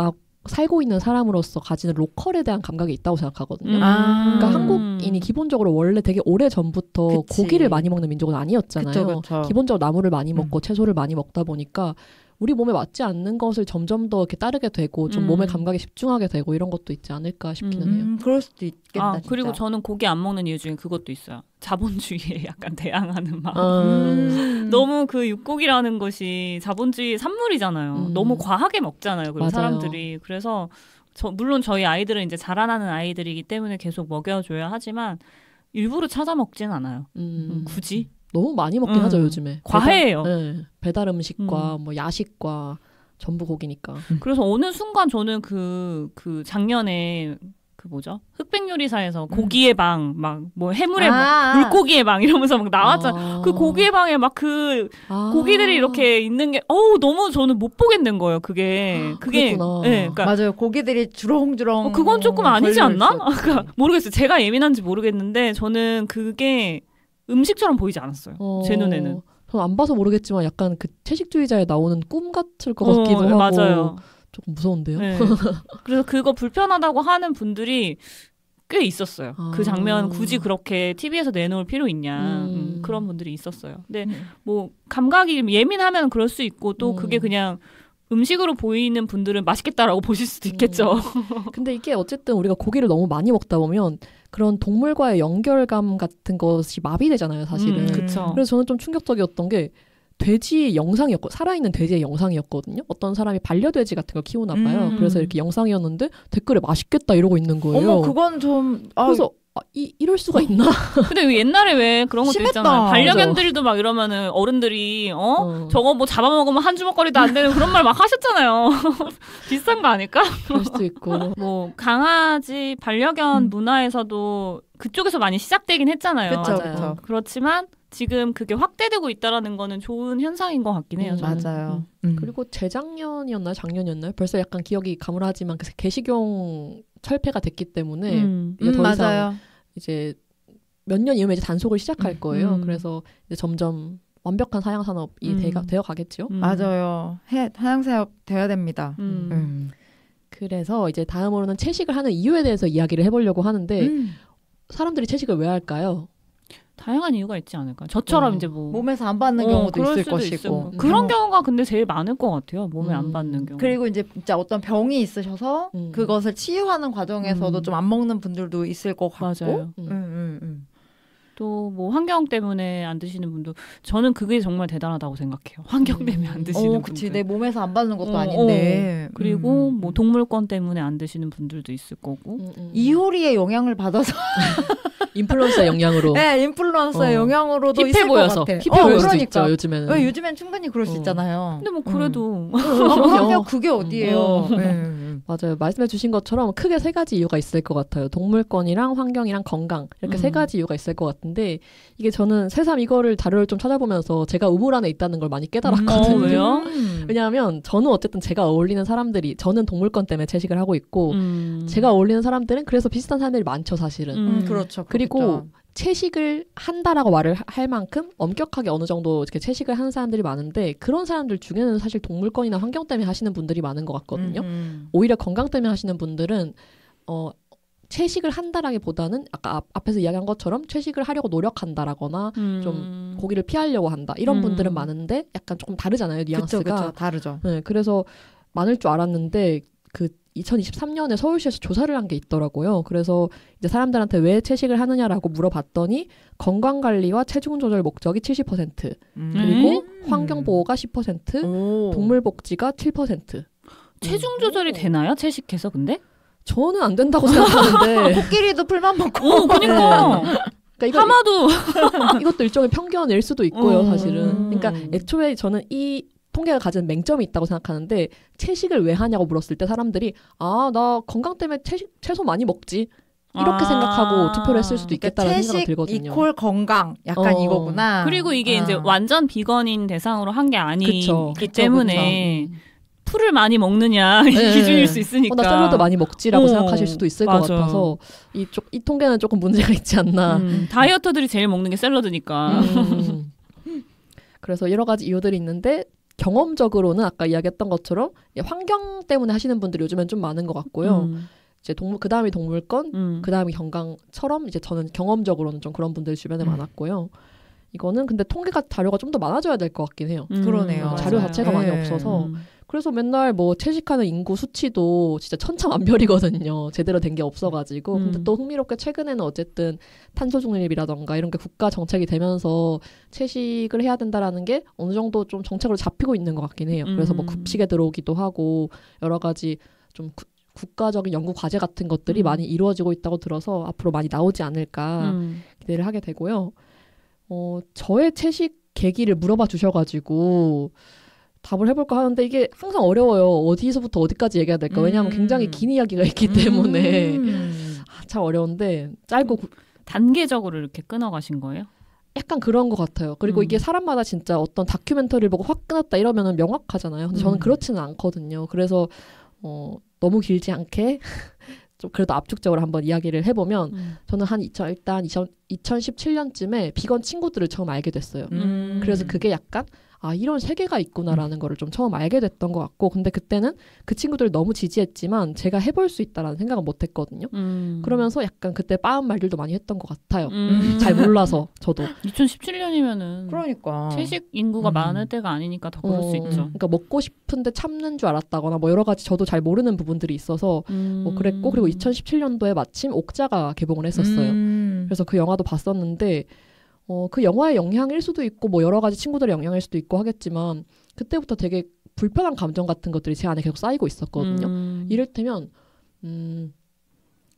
살고 있는 사람으로서 가지는 로컬에 대한 감각이 있다고 생각하거든요. 그러니까 한국인이 기본적으로 원래 되게 오래 전부터 고기를 많이 먹는 민족은 아니었잖아요. 그쵸. 기본적으로 나물을 많이 먹고 채소를 많이 먹다 보니까 우리 몸에 맞지 않는 것을 점점 더 이렇게 따르게 되고 좀 몸의 감각에 집중하게 되고 이런 것도 있지 않을까 싶기는 해요. 그럴 수도 있겠다. 진짜. 그리고 저는 고기 안 먹는 이유 중에 그것도 있어요. 자본주의에 약간 대항하는 마음. 너무 그 육고기라는 것이 자본주의 산물이잖아요. 너무 과하게 먹잖아요. 그리고 사람들이. 그래서 물론 저희 아이들은 이제 자라나는 아이들이기 때문에 계속 먹여줘야 하지만 일부러 찾아 먹진 않아요. 굳이. 너무 많이 먹긴 하죠, 요즘에. 과해요. 배달 음식과 뭐 야식과 전부 고기니까. 그래서 어느 순간 저는 그 작년에 흑백 요리사에서 고기의 방, 막 뭐 해물의 물고기의 방 이러면서 막 나왔잖아. 그 고기의 방에 막 고기들이 이렇게 있는 게 너무 저는 못 보겠는 거예요. 그게 그러니까 맞아요. 고기들이 주렁주렁. 그건 조금 아니지 않나? 그러니까 모르겠어요. 제가 예민한지 모르겠는데 저는 그게 음식처럼 보이지 않았어요. 제 눈에는. 저는 안 봐서 모르겠지만 약간 그 채식주의자에 나오는 꿈 같을 것 같기도 하고. 맞아요. 조금 무서운데요. 네. 그래서 그거 불편하다고 하는 분들이 꽤 있었어요. 그 장면 굳이 그렇게 TV에서 내놓을 필요 있냐. 그런 분들이 있었어요. 근데 뭐 감각이 예민하면 그럴 수 있고 또 그게 그냥 음식으로 보이는 분들은 맛있겠다라고 보실 수도 있겠죠. 근데 이게 어쨌든 우리가 고기를 너무 많이 먹다 보면 그런 동물과의 연결감 같은 것이 마비되잖아요, 사실은. 그쵸. 그래서 저는 좀 충격적이었던 게 돼지 영상이었고 살아있는 돼지의 영상이었거든요. 어떤 사람이 반려돼지 같은 걸 키우나 봐요. 그래서 이렇게 영상이었는데 댓글에 맛있겠다 이러고 있는 거예요. 어머, 그건 좀 그래서 이럴 수가 있나? 근데 옛날에 왜 그런 것도 심했다. 있잖아요. 반려견들도 막 이러면은 어른들이 저거 뭐 잡아먹으면 한 주먹거리도 안 되는 그런 말 막 하셨잖아요. 비슷한 거 아닐까? 그럴 수도 있고. 뭐 강아지 반려견 문화에서도 그쪽에서 많이 시작되긴 했잖아요. 그렇죠. 그렇지만 지금 그게 확대되고 있다라는 거는 좋은 현상인 것 같긴 해요. 맞아요. 그리고 재작년이었나요? 작년이었나요? 벌써 약간 기억이 가물하지만 개식용 철폐가 됐기 때문에 이제 더 이상 맞아요. 이제 몇 년 이후에 이제 단속을 시작할 거예요. 그래서 이제 점점 완벽한 사양 산업이 되어 가겠죠. 맞아요. 사양 산업 돼야 됩니다. 그래서 이제 다음으로는 채식을 하는 이유에 대해서 이야기를 해보려고 하는데 사람들이 채식을 왜 할까요? 다양한 이유가 있지 않을까? 저처럼 이제 뭐 몸에서 안 받는 경우도 있을 것이고 그런 경우가 근데 제일 많을 것 같아요. 몸에 안 받는 경우. 그리고 이제 진짜 어떤 병이 있으셔서 그것을 치유하는 과정에서도 좀 안 먹는 분들도 있을 것 같고. 맞아요. 또 뭐 환경 때문에 안 드시는 분도 저는 그게 정말 대단하다고 생각해요. 환경 때문에 안 드시는 분들. 그치. 내 몸에서 안 받는 것도 아닌데. 그리고 뭐 동물권 때문에 안 드시는 분들도 있을 거고. 이효리의 영향을 받아서 인플루언서의 영향으로. 네, 인플루언서의 영향으로도 힙해 있을 보여서. 것 같아. 힙해 보일 수도 그러니까. 있죠, 요즘에는. 왜 요즘엔 충분히 그럴 수 있잖아요. 근데 뭐 그래도 그럼요. 그게 어디예요. 맞아요. 말씀해 주신 것처럼 크게 세 가지 이유가 있을 것 같아요. 동물권이랑 환경이랑 건강 이렇게 세 가지 이유가 있을 것 같은데 이게 저는 새삼 이거를 자료를 좀 찾아보면서 제가 우물 안에 있다는 걸 많이 깨달았거든요. 왜요? 왜냐하면 저는 어쨌든 제가 어울리는 사람들이 저는 동물권 때문에 채식을 하고 있고 제가 어울리는 사람들은 그래서 비슷한 사람들이 많죠, 사실은. 그렇죠. 그리고 그렇죠. 채식을 한다라고 말을 할 만큼 엄격하게 어느 정도 이렇게 채식을 하는 사람들이 많은데 그런 사람들 중에는 사실 동물권이나 환경 때문에 하시는 분들이 많은 것 같거든요. 오히려 건강 때문에 하시는 분들은 채식을 한다라기보다는 아까 앞에서 이야기한 것처럼 채식을 하려고 노력한다라거나 좀 고기를 피하려고 한다 이런 분들은 많은데 약간 조금 다르잖아요, 뉘앙스가. 그쵸, 다르죠. 네, 그래서 많을 줄 알았는데 그 2023년에 서울시에서 조사를 한 게 있더라고요. 그래서 이제 사람들한테 왜 채식을 하느냐라고 물어봤더니 건강관리와 체중 조절 목적이 70%, 그리고 환경보호가 10%, 동물복지가 7%. 체중 조절이 되나요? 채식해서 근데? 저는 안 된다고 생각하는데. 코끼리도 풀만 먹고. 그러니까. 그러니까 하마도 이것도 일종의 편견일 수도 있고요, 사실은. 그러니까 애초에 저는 이 통계가 가진 맹점이 있다고 생각하는데 채식을 왜 하냐고 물었을 때 사람들이 나 건강 때문에 채소 많이 먹지 이렇게 생각하고 투표를 했을 수도 있겠다라는 생각이 들거든요. 채식 이퀄 건강 약간 이거구나. 그리고 이게 이제 완전 비건인 대상으로 한 게 아니기 때문에 그쵸. 풀을 많이 먹느냐 이 기준일 수 있으니까. 나 샐러드 많이 먹지라고 생각하실 수도 있을 것 같아서 이 통계는 조금 문제가 있지 않나. 다이어터들이 제일 먹는 게 샐러드니까. 그래서 여러 가지 이유들이 있는데 경험적으로는 아까 이야기했던 것처럼 환경 때문에 하시는 분들이 요즘엔 좀 많은 것 같고요. 이제 그 다음이 동물권, 그 다음이 건강처럼 이제 저는 경험적으로는 좀 그런 분들 주변에 많았고요. 이거는 근데 통계가 자료가 좀 더 많아져야 될 것 같긴 해요. 그러네요. 자료 자체가 많이 없어서. 그래서 맨날 뭐 채식하는 인구 수치도 진짜 천차만별이거든요. 제대로 된 게 없어가지고. 근데 또 흥미롭게 최근에는 어쨌든 탄소 중립이라던가 이런 게 국가 정책이 되면서 채식을 해야 된다라는 게 어느 정도 좀 정책으로 잡히고 있는 것 같긴 해요. 그래서 뭐 급식에 들어오기도 하고 여러 가지 좀 국가적인 연구 과제 같은 것들이 많이 이루어지고 있다고 들어서 앞으로 많이 나오지 않을까 기대를 하게 되고요. 저의 채식 계기를 물어봐 주셔가지고 답을 해볼까 하는데 이게 항상 어려워요. 어디서부터 어디까지 얘기해야 될까? 왜냐하면 굉장히 긴 이야기가 있기 때문에 참 어려운데 짧고 단계적으로 이렇게 끊어가신 거예요? 약간 그런 것 같아요. 그리고 이게 사람마다 진짜 어떤 다큐멘터리를 보고 확 끊었다 이러면은 명확하잖아요. 근데 저는 그렇지는 않거든요. 그래서 너무 길지 않게 좀 그래도 압축적으로 한번 이야기를 해보면 저는 일단 2017년쯤에 비건 친구들을 처음 알게 됐어요. 그래서 그게 약간 이런 세계가 있구나라는 거를 좀 처음 알게 됐던 것 같고 근데 그때는 그 친구들을 너무 지지했지만 제가 해볼 수 있다라는 생각은 못 했거든요. 그러면서 약간 그때 빠은 말들도 많이 했던 것 같아요. 잘 몰라서 저도. 2017년이면은 그러니까 채식 인구가 많을 때가 아니니까 더 그럴 수 있죠. 그러니까 먹고 싶은데 참는 줄 알았다거나 뭐 여러 가지 저도 잘 모르는 부분들이 있어서 뭐 그랬고 그리고 2017년도에 마침 옥자가 개봉을 했었어요. 그래서 그 영화도 봤었는데 그 영화의 영향일 수도 있고 뭐 여러 가지 친구들의 영향일 수도 있고 하겠지만 그때부터 되게 불편한 감정 같은 것들이 제 안에 계속 쌓이고 있었거든요. 이를테면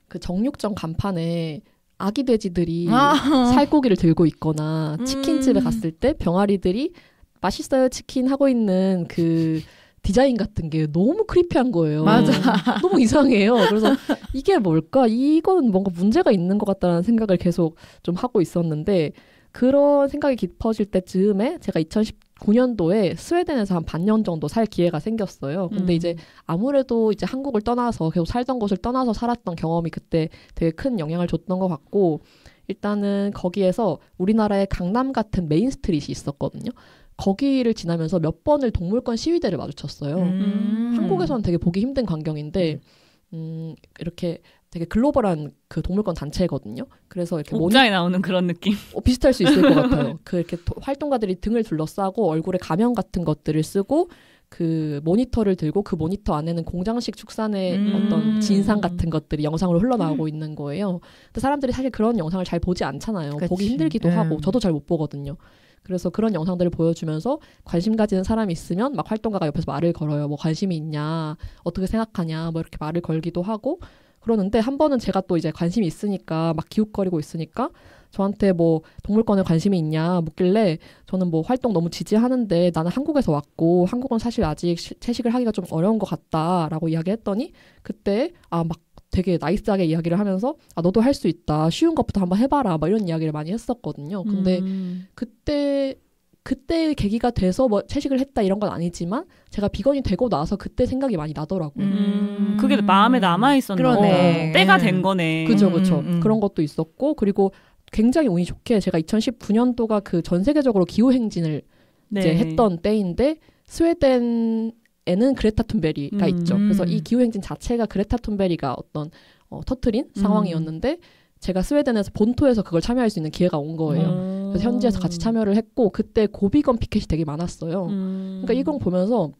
그 정육점 간판에 아기 돼지들이 살코기를 들고 있거나 치킨집에 갔을 때 병아리들이 맛있어요 치킨 하고 있는 그 디자인 같은 게 너무 크리피한 거예요. 맞아. 너무 이상해요. 그래서 이게 뭘까? 이건 뭔가 문제가 있는 것 같다는 생각을 계속 좀 하고 있었는데 그런 생각이 깊어질 때쯤에 제가 2019년도에 스웨덴에서 한 반년 정도 살 기회가 생겼어요. 근데 이제 아무래도 이제 한국을 떠나서 계속 살던 곳을 떠나서 살았던 경험이 그때 되게 큰 영향을 줬던 것 같고 일단은 거기에서 우리나라의 강남 같은 메인 스트릿이 있었거든요. 거기를 지나면서 몇 번을 동물권 시위대를 마주쳤어요. 한국에서는 되게 보기 힘든 광경인데 이렇게 되게 글로벌한 그 동물권 단체거든요. 그래서 이렇게 옥장에 나오는 그런 느낌. 비슷할 수 있을 것 같아요. 그 이렇게 활동가들이 등을 둘러싸고 얼굴에 가면 같은 것들을 쓰고 그 모니터를 들고 그 모니터 안에는 공장식 축산의 어떤 진상 같은 것들이 영상으로 흘러나오고 있는 거예요. 근데 사람들이 사실 그런 영상을 잘 보지 않잖아요. 그치. 보기 힘들기도 하고 저도 잘 못 보거든요. 그래서 그런 영상들을 보여주면서 관심 가지는 사람이 있으면 막 활동가가 옆에서 말을 걸어요. 뭐 관심이 있냐, 어떻게 생각하냐, 뭐 이렇게 말을 걸기도 하고 그러는데 한 번은 제가 또 이제 관심이 있으니까 막 기웃거리고 있으니까 저한테 뭐 동물권에 관심이 있냐 묻길래 저는 뭐 활동 너무 지지하는데 나는 한국에서 왔고 한국은 사실 아직 채식을 하기가 좀 어려운 것 같다라고 이야기했더니 그때 막 되게 나이스하게 이야기를 하면서 너도 할 수 있다. 쉬운 것부터 한번 해봐라. 막 이런 이야기를 많이 했었거든요. 근데 그때 계기가 돼서 뭐 채식을 했다 이런 건 아니지만 제가 비건이 되고 나서 그때 생각이 많이 나더라고요. 그게 마음에 남아있었나 그러네. 때가 된 거네. 그죠. 그런 것도 있었고 그리고 굉장히 운이 좋게 제가 2019년도가 그 전 세계적으로 기후행진을 이제 했던 때인데 스웨덴에는 그레타 툰베리가 있죠. 그래서 이 기후행진 자체가 그레타 툰베리가 어떤 터트린 상황이었는데 제가 스웨덴에서 본토에서 그걸 참여할 수 있는 기회가 온 거예요. 그래서 현지에서 같이 참여를 했고 그때 고비건 피켓이 되게 많았어요. 그러니까 이건 보면서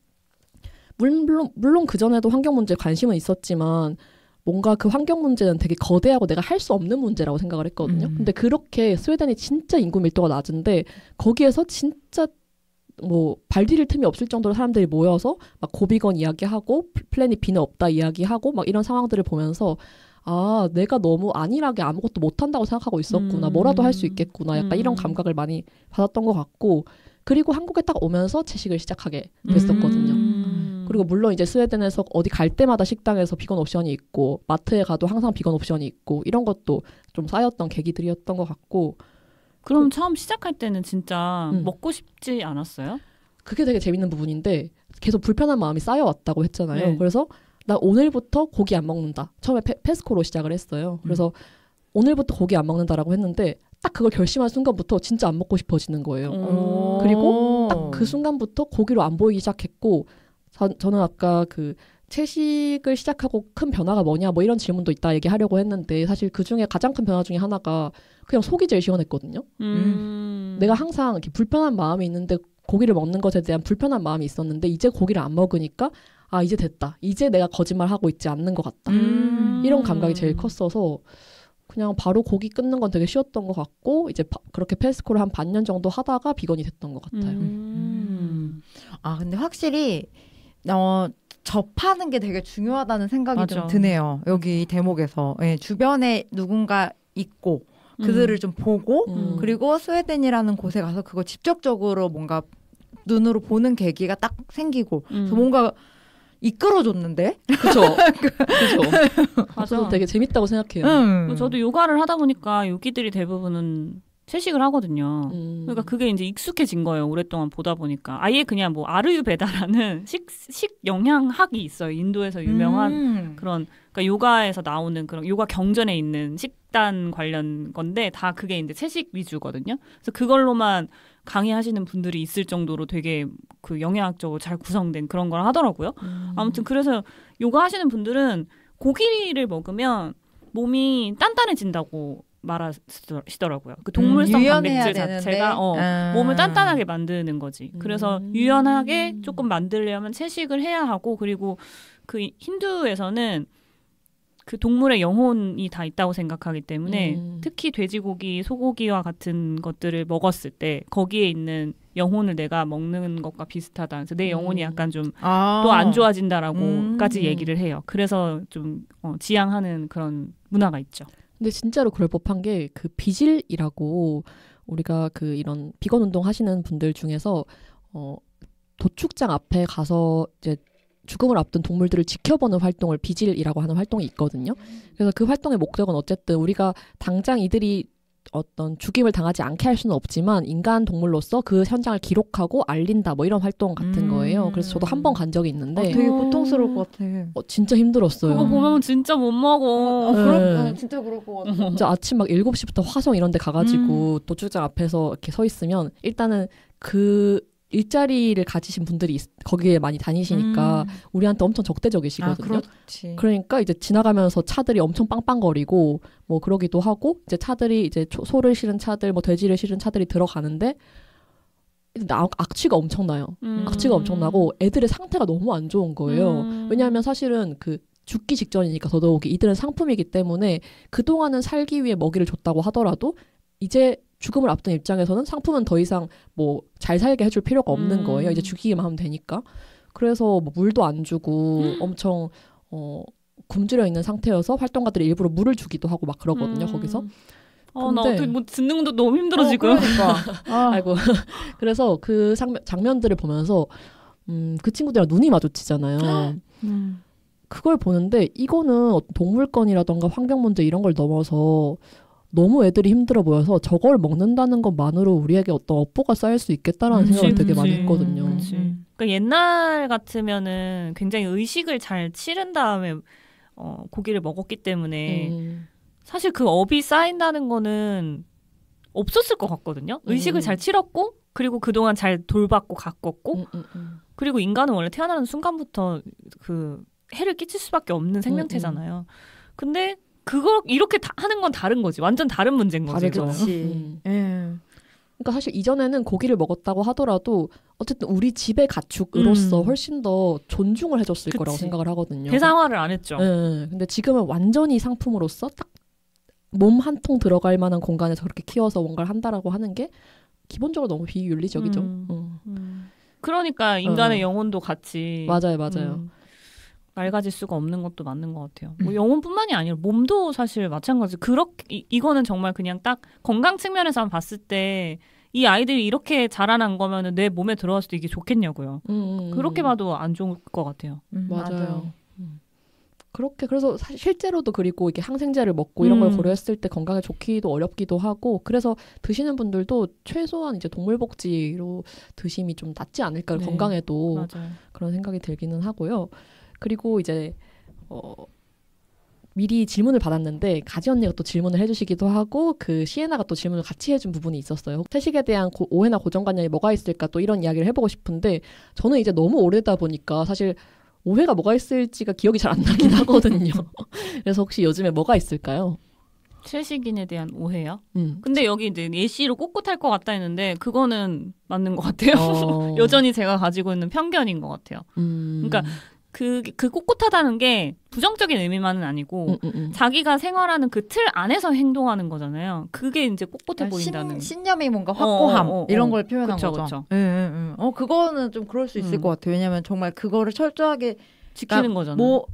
물론 그전에도 환경 문제에 관심은 있었지만 뭔가 그 환경 문제는 되게 거대하고 내가 할 수 없는 문제라고 생각을 했거든요. 근데 그렇게 스웨덴이 진짜 인구 밀도가 낮은데 거기에서 진짜 뭐 발 디딜 틈이 없을 정도로 사람들이 모여서 막 고비건 이야기하고 플래닛 B는 없다 이야기하고 막 이런 상황들을 보면서 내가 너무 안일하게 아무것도 못한다고 생각하고 있었구나. 뭐라도 할 수 있겠구나. 약간 이런 감각을 많이 받았던 것 같고 그리고 한국에 딱 오면서 채식을 시작하게 됐었거든요. 그리고 물론 이제 스웨덴에서 어디 갈 때마다 식당에서 비건 옵션이 있고 마트에 가도 항상 비건 옵션이 있고 이런 것도 좀 쌓였던 계기들이었던 것 같고 그럼 처음 시작할 때는 진짜 먹고 싶지 않았어요? 그게 되게 재밌는 부분인데 계속 불편한 마음이 쌓여왔다고 했잖아요. 네. 그래서 나 오늘부터 고기 안 먹는다. 처음에 페스코로 시작을 했어요. 그래서 오늘부터 고기 안 먹는다라고 했는데 딱 그걸 결심한 순간부터 진짜 안 먹고 싶어지는 거예요. 그리고 딱 그 순간부터 고기로 안 보이기 시작했고 저는 아까 그 채식을 시작하고 큰 변화가 뭐냐 뭐 이런 질문도 이따 얘기하려고 했는데 사실 그중에 가장 큰 변화 중에 하나가 그냥 속이 제일 시원했거든요. 내가 항상 이렇게 불편한 마음이 있는데 고기를 먹는 것에 대한 불편한 마음이 있었는데 이제 고기를 안 먹으니까 이제 됐다. 이제 내가 거짓말하고 있지 않는 것 같다. 이런 감각이 제일 컸어서 그냥 바로 고기 끊는 건 되게 쉬웠던 것 같고 이제 그렇게 페스코를 한 반년 정도 하다가 비건이 됐던 것 같아요. 근데 확실히 접하는 게 되게 중요하다는 생각이 맞아. 좀 드네요. 여기 대목에서 주변에 누군가 있고 그들을 좀 보고 그리고 스웨덴이라는 곳에 가서 그거 직접적으로 뭔가 눈으로 보는 계기가 딱 생기고 그래서 뭔가 이끌어줬는데? 그죠. 저도 되게 재밌다고 생각해요. 저도 요가를 하다 보니까 요기들이 대부분은 채식을 하거든요. 그러니까 그게 이제 익숙해진 거예요. 오랫동안 보다 보니까. 아예 그냥 뭐 아르유베다라는 식 영양학이 있어요. 인도에서 유명한 그런 그러니까 요가에서 나오는 그런 요가 경전에 있는 식단 관련 건데 다 그게 이제 채식 위주거든요. 그래서 그걸로만 강의하시는 분들이 있을 정도로 되게 그 영양학적으로 잘 구성된 그런 걸 하더라고요. 아무튼 그래서 요가 하시는 분들은 고기를 먹으면 몸이 단단해진다고 말하시더라고요. 그 동물성 단백질 자체가 몸을 단단하게 만드는 거지. 그래서 유연하게 조금 만들려면 채식을 해야 하고 그리고 그 힌두에서는 그 동물의 영혼이 다 있다고 생각하기 때문에 특히 돼지고기, 소고기와 같은 것들을 먹었을 때 거기에 있는 영혼을 내가 먹는 것과 비슷하다. 그래서 내 영혼이 약간 좀 또 안 좋아진다라고까지 얘기를 해요. 그래서 좀 지향하는 그런 문화가 있죠. 근데 진짜로 그럴 법한 게 그 비질이라고 우리가 그 이런 비건 운동 하시는 분들 중에서 도축장 앞에 가서 이제 죽음을 앞둔 동물들을 지켜보는 활동을 비질이라고 하는 활동이 있거든요. 그래서 그 활동의 목적은 어쨌든 우리가 당장 이들이 어떤 죽임을 당하지 않게 할 수는 없지만 인간 동물로서 그 현장을 기록하고 알린다 뭐 이런 활동 같은 거예요. 그래서 저도 한 번 간 적이 있는데 되게 고통스러울 것 같아. 진짜 힘들었어요. 그거 보면 진짜 못 먹어. 네. 진짜 그럴 것 같아. 진짜 아침 막 7시부터 화성 이런 데 가가지고 도축장 앞에서 이렇게 서 있으면 일단은 그 일자리를 가지신 분들이 거기에 많이 다니시니까 우리한테 엄청 적대적이시거든요. 그러니까 이제 지나가면서 차들이 엄청 빵빵거리고 뭐 그러기도 하고 이제 차들이 이제 소를 실은 차들 뭐 돼지를 실은 차들이 들어가는데 악취가 엄청나요. 악취가 엄청나고 애들의 상태가 너무 안 좋은 거예요. 왜냐하면 사실은 그 죽기 직전이니까 더더욱이 이들은 상품이기 때문에 그동안은 살기 위해 먹이를 줬다고 하더라도 이제 죽음을 앞둔 입장에서는 상품은 더 이상 뭐 잘 살게 해줄 필요가 없는 거예요. 이제 죽이기만 하면 되니까. 그래서 뭐 물도 안 주고 엄청 굶주려 있는 상태여서 활동가들이 일부러 물을 주기도 하고 막 그러거든요. 거기서. 나 어떻게 뭐 듣는 것도 너무 힘들어 지금. 그러니까. 아이고. 그래서 그 장면들을 보면서 그 친구들이랑 눈이 마주치잖아요. 그걸 보는데 이거는 동물권이라던가 환경 문제 이런 걸 넘어서 너무 애들이 힘들어 보여서 저걸 먹는다는 것만으로 우리에게 어떤 업보가 쌓일 수 있겠다라는 생각을 되게 많이 했거든요. 그러니까 옛날 같으면은 굉장히 의식을 잘 치른 다음에 고기를 먹었기 때문에 사실 그 업이 쌓인다는 거는 없었을 것 같거든요. 의식을 잘 치렀고 그리고 그동안 잘 돌봤고 가꿨고 그리고 인간은 원래 태어나는 순간부터 그 해를 끼칠 수밖에 없는 생명체잖아요. 근데 그걸 이렇게 하는 건 다른 거지. 완전 다른 문제인 거지. 그렇지. 그러니까 사실 이전에는 고기를 먹었다고 하더라도 어쨌든 우리 집의 가축으로서 훨씬 더 존중을 해줬을 거라고 생각을 하거든요. 대상화를 안 했죠. 네. 근데 지금은 완전히 상품으로서 딱 몸 한 통 들어갈 만한 공간에서 그렇게 키워서 뭔가를 한다라고 하는 게 기본적으로 너무 비윤리적이죠. 그러니까 인간의 영혼도 같이 맞아요. 맑아질 수가 없는 것도 맞는 것 같아요. 뭐 영혼뿐만이 아니라 몸도 사실 마찬가지. 그렇게 이거는 정말 그냥 딱 건강 측면에서 봤을 때 이 아이들이 이렇게 자라난 거면은 내 몸에 들어왔을 때 이게 좋겠냐고요. 그렇게 봐도 안 좋을 것 같아요. 맞아요. 그렇게 그래서 사실 실제로도 그리고 이게 항생제를 먹고 이런 걸 고려했을 때 건강에 좋기도 어렵기도 하고 그래서 드시는 분들도 최소한 이제 동물복지로 드심이 좀 낫지 않을까 건강에도 맞아요. 그런 생각이 들기는 하고요. 그리고 이제 미리 질문을 받았는데 가지 언니가 또 질문을 해주시기도 하고 그 시에나가 또 질문을 같이 해준 부분이 있었어요. 채식에 대한 오해나 고정관념이 뭐가 있을까 또 이런 이야기를 해보고 싶은데 저는 이제 너무 오래다 보니까 사실 오해가 뭐가 있을지가 기억이 잘 안 나긴 하거든요. 그래서 혹시 요즘에 뭐가 있을까요? 채식인에 대한 오해요? 근데 여기 이제 예시로 꼿꼿할 것 같다 했는데 그거는 맞는 것 같아요. 여전히 제가 가지고 있는 편견인 것 같아요. 그러니까 그 꼿꼿하다는 게 부정적인 의미만은 아니고 자기가 생활하는 그 틀 안에서 행동하는 거잖아요. 그게 이제 꼿꼿해 보인다는. 신념이 뭔가 확고함 이런 걸 표현한 거죠. 그거는 좀 그럴 수 있을 것 같아요. 왜냐하면 정말 그거를 철저하게 지키는 거잖아요.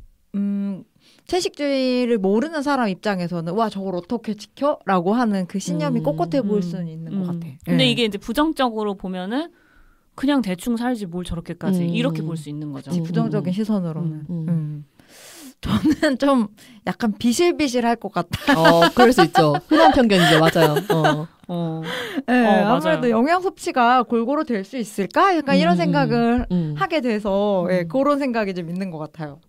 채식주의를 모르는 사람 입장에서는 와 저걸 어떻게 지켜? 라고 하는 그 신념이 꼿꼿해 보일 수는 있는 것 같아. 근데 이게 이제 부정적으로 보면은 그냥 대충 살지 뭘 저렇게까지 이렇게 볼 수 있는 거죠. 부정적인 시선으로는. 저는 좀 약간 비실비실할 것 같아요. 그럴 수 있죠. 흔한 편견이죠. 맞아요. 아무래도 맞아요. 영양 섭취가 골고루 될 수 있을까? 약간 이런 생각을 하게 돼서 그런 생각이 좀 있는 것 같아요.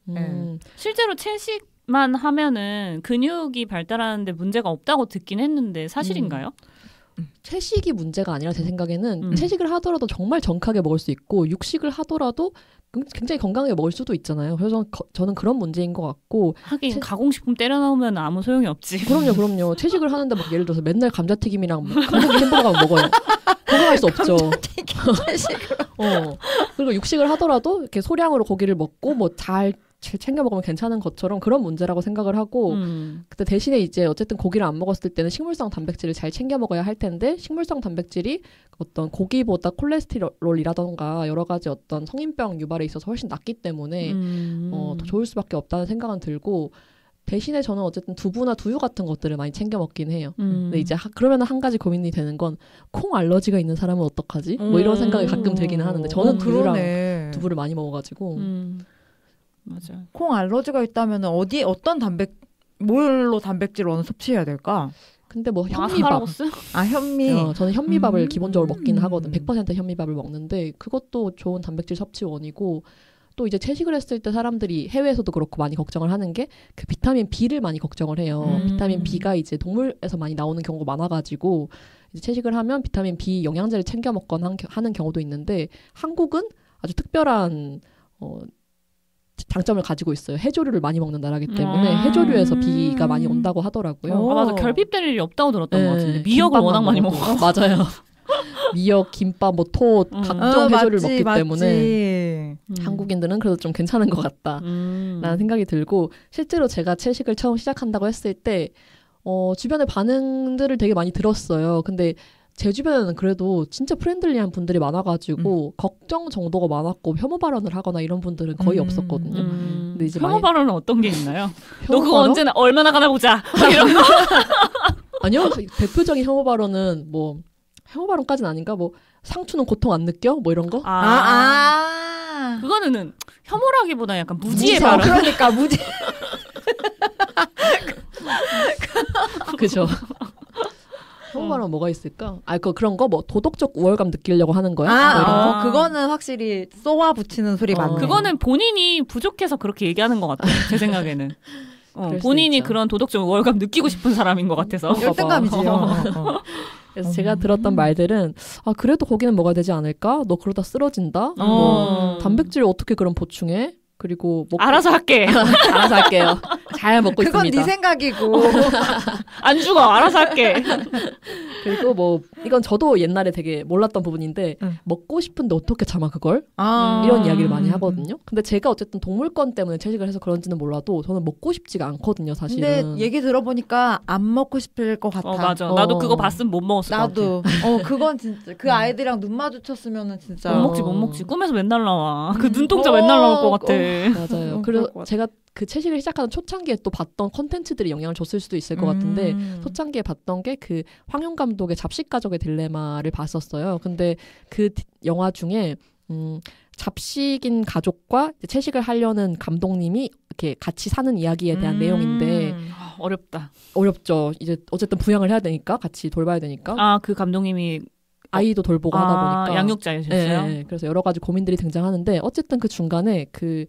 실제로 채식만 하면은 근육이 발달하는데 문제가 없다고 듣긴 했는데 사실인가요? 채식이 문제가 아니라 제 생각에는 채식을 하더라도 정말 정확하게 먹을 수 있고 육식을 하더라도 굉장히 건강하게 먹을 수도 있잖아요. 그래서 저는 그런 문제인 것 같고 하긴 가공식품 때려 넣으면 아무 소용이 없지. 그럼요. 채식을 하는데 막 예를 들어서 맨날 감자튀김이랑 감자튀김 햄버거만 먹어요. 건강할 수 없죠. 그리고 육식을 하더라도 이렇게 소량으로 고기를 먹고 뭐 잘 챙겨 먹으면 괜찮은 것처럼 그런 문제라고 생각을 하고 근데 대신에 이제 어쨌든 고기를 안 먹었을 때는 식물성 단백질을 잘 챙겨 먹어야 할 텐데 식물성 단백질이 어떤 고기보다 콜레스테롤이라던가 여러 가지 어떤 성인병 유발에 있어서 훨씬 낫기 때문에 더 좋을 수밖에 없다는 생각은 들고 대신에 저는 어쨌든 두부나 두유 같은 것들을 많이 챙겨 먹긴 해요. 근데 이제 그러면 한 가지 고민이 되는 건 콩 알러지가 있는 사람은 어떡하지? 뭐 이런 생각이 가끔 들기는 하는데 저는 두유랑 두부를 많이 먹어가지고 맞아요. 콩 알러지가 있다면 뭘로 단백질을 섭취해야 될까? 근데 뭐 현미밥. 아스파라거스? 현미. 저는 현미밥을 기본적으로 먹기는 하거든. 100% 현미밥을 먹는데 그것도 좋은 단백질 섭취원이고 또 이제 채식을 했을 때 사람들이 해외에서도 그렇고 많이 걱정을 하는 게 그 비타민 B를 많이 걱정을 해요. 비타민 B가 이제 동물에서 많이 나오는 경우가 많아가지고 이제 채식을 하면 비타민 B 영양제를 챙겨 먹거나 하는 경우도 있는데 한국은 아주 특별한 장점을 가지고 있어요. 해조류를 많이 먹는 나라기 때문에 해조류에서 B가 많이 온다고 하더라고요. 맞아. 결핍될 일이 없다고 들었던 것 같은데 미역을 워낙 많이 먹어. 맞아요. 미역, 김밥, 뭐 토, 각종 해조류를 먹기 때문에 한국인들은 그래도 좀 괜찮은 것 같다라는 생각이 들고 실제로 제가 채식을 처음 시작한다고 했을 때 주변의 반응들을 되게 많이 들었어요. 근데 제 주변에는 그래도 진짜 프렌들리한 분들이 많아가지고 걱정 정도가 많았고 혐오 발언을 하거나 이런 분들은 거의 없었거든요. 근데 이제 혐오 발언은 어떤 게 있나요? 너 그거 발언? 언제나 얼마나 가나 보자 이런 거? 아니요. 대표적인 혐오 발언은 뭐 혐오 발언까지는 아닌가? 뭐 상추는 고통 안 느껴? 뭐 이런 거? 그거는 혐오라기보다 약간 무지의 발언. 그러니까 무지. 그죠. 혐오 발언 뭐가 있을까? 그런 거 뭐 도덕적 우월감 느끼려고 하는 거야? 뭐 이런 거? 그거는 확실히 쏘아 붙이는 소리 맞네. 그거는 본인이 부족해서 그렇게 얘기하는 것 같아요. 제 생각에는. 본인이 그런 도덕적 우월감 느끼고 싶은 사람인 것 같아서. 열등감이지요. 그래서 제가 들었던 말들은 그래도 거기는 먹어야 되지 않을까? 너 그러다 쓰러진다? 뭐 단백질 어떻게 그럼 보충해? 그리고 알아서 할게. 알아서 할게요. 잘 먹고 그건 있습니다. 네 생각이고 안 죽어. 알아서 할게. 그리고 뭐 이건 저도 옛날에 되게 몰랐던 부분인데 먹고 싶은데 어떻게 참아 그걸? 이런 이야기를 많이 하거든요. 근데 제가 어쨌든 동물권 때문에 채식을 해서 그런지는 몰라도 저는 먹고 싶지가 않거든요, 사실은. 근데 얘기 들어보니까 안 먹고 싶을 것 같아. 맞아. 나도 그거 봤으면 못 먹었을 것 같아. 나도. 그건 진짜 그 아이들이랑 눈 마주쳤으면은 진짜 못 먹지. 꿈에서 맨날 나와. 그 눈동자 맨날 나올 것 같아. 맞아요. 그래서 제가 그 채식을 시작하는 초창기에 또 봤던 콘텐츠들이 영향을 줬을 수도 있을 것 같은데 초창기에 봤던 게 그 황용 감독의 잡식가족의 딜레마를 봤었어요. 근데 그 영화 중에 잡식인 가족과 채식을 하려는 감독님이 이렇게 같이 사는 이야기에 대한 내용인데 어렵죠. 이제 어쨌든 부양을 해야 되니까 같이 돌봐야 되니까. 그 감독님이 아이도 돌보고 하다 보니까 양육자이셨어요. 네, 그래서 여러 가지 고민들이 등장하는데 어쨌든 그 중간에 그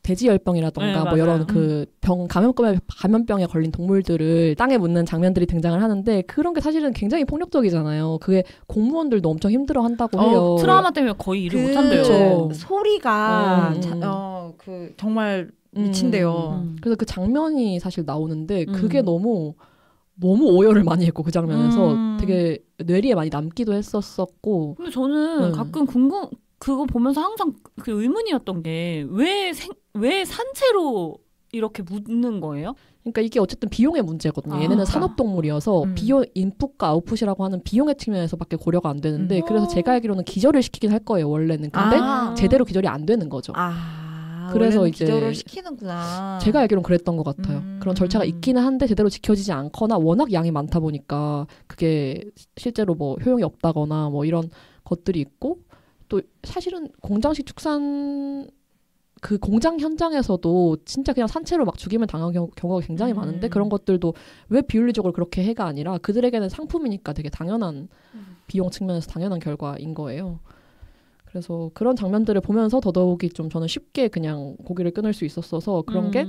돼지열병이라던가 뭐 이런 그 감염병에 걸린 동물들을 땅에 묻는 장면들이 등장을 하는데 그런 게 사실은 굉장히 폭력적이잖아요. 그게 공무원들도 엄청 힘들어한다고 해요. 트라우마 때문에 거의 일을 못한대요. 소리가 그 정말 미친대요. 그래서 그 장면이 사실 나오는데 그게 너무 오열을 많이 했고 그 장면에서 되게 뇌리에 많이 남기도 했었고. 근데 저는 가끔 그거 보면서 항상 그 의문이었던 게 왜 산채로 이렇게 묻는 거예요? 그러니까 이게 어쨌든 비용의 문제거든요. 얘네는 산업동물이어서 비용 인풋과 아웃풋이라고 하는 비용의 측면에서밖에 고려가 안 되는데 그래서 제가 알기로는 기절을 시키긴 할 거예요 원래는. 근데 제대로 기절이 안 되는 거죠. 그래서 이제 기절을 시키는구나. 제가 알기로는 그랬던 것 같아요. 그런 절차가 있기는 한데 제대로 지켜지지 않거나 워낙 양이 많다 보니까 그게 실제로 뭐 효용이 없다거나 뭐 이런 것들이 있고 또 사실은 공장식 축산 그 공장 현장에서도 진짜 그냥 산채로 막 죽임을 당한 경우가 굉장히 많은데 그런 것들도 왜 비윤리적으로 그렇게 해가 아니라 그들에게는 상품이니까 되게 당연한 비용 측면에서 당연한 결과인 거예요. 그래서 그런 장면들을 보면서 더더욱이 좀 저는 쉽게 그냥 고기를 끊을 수 있었어서 그런 게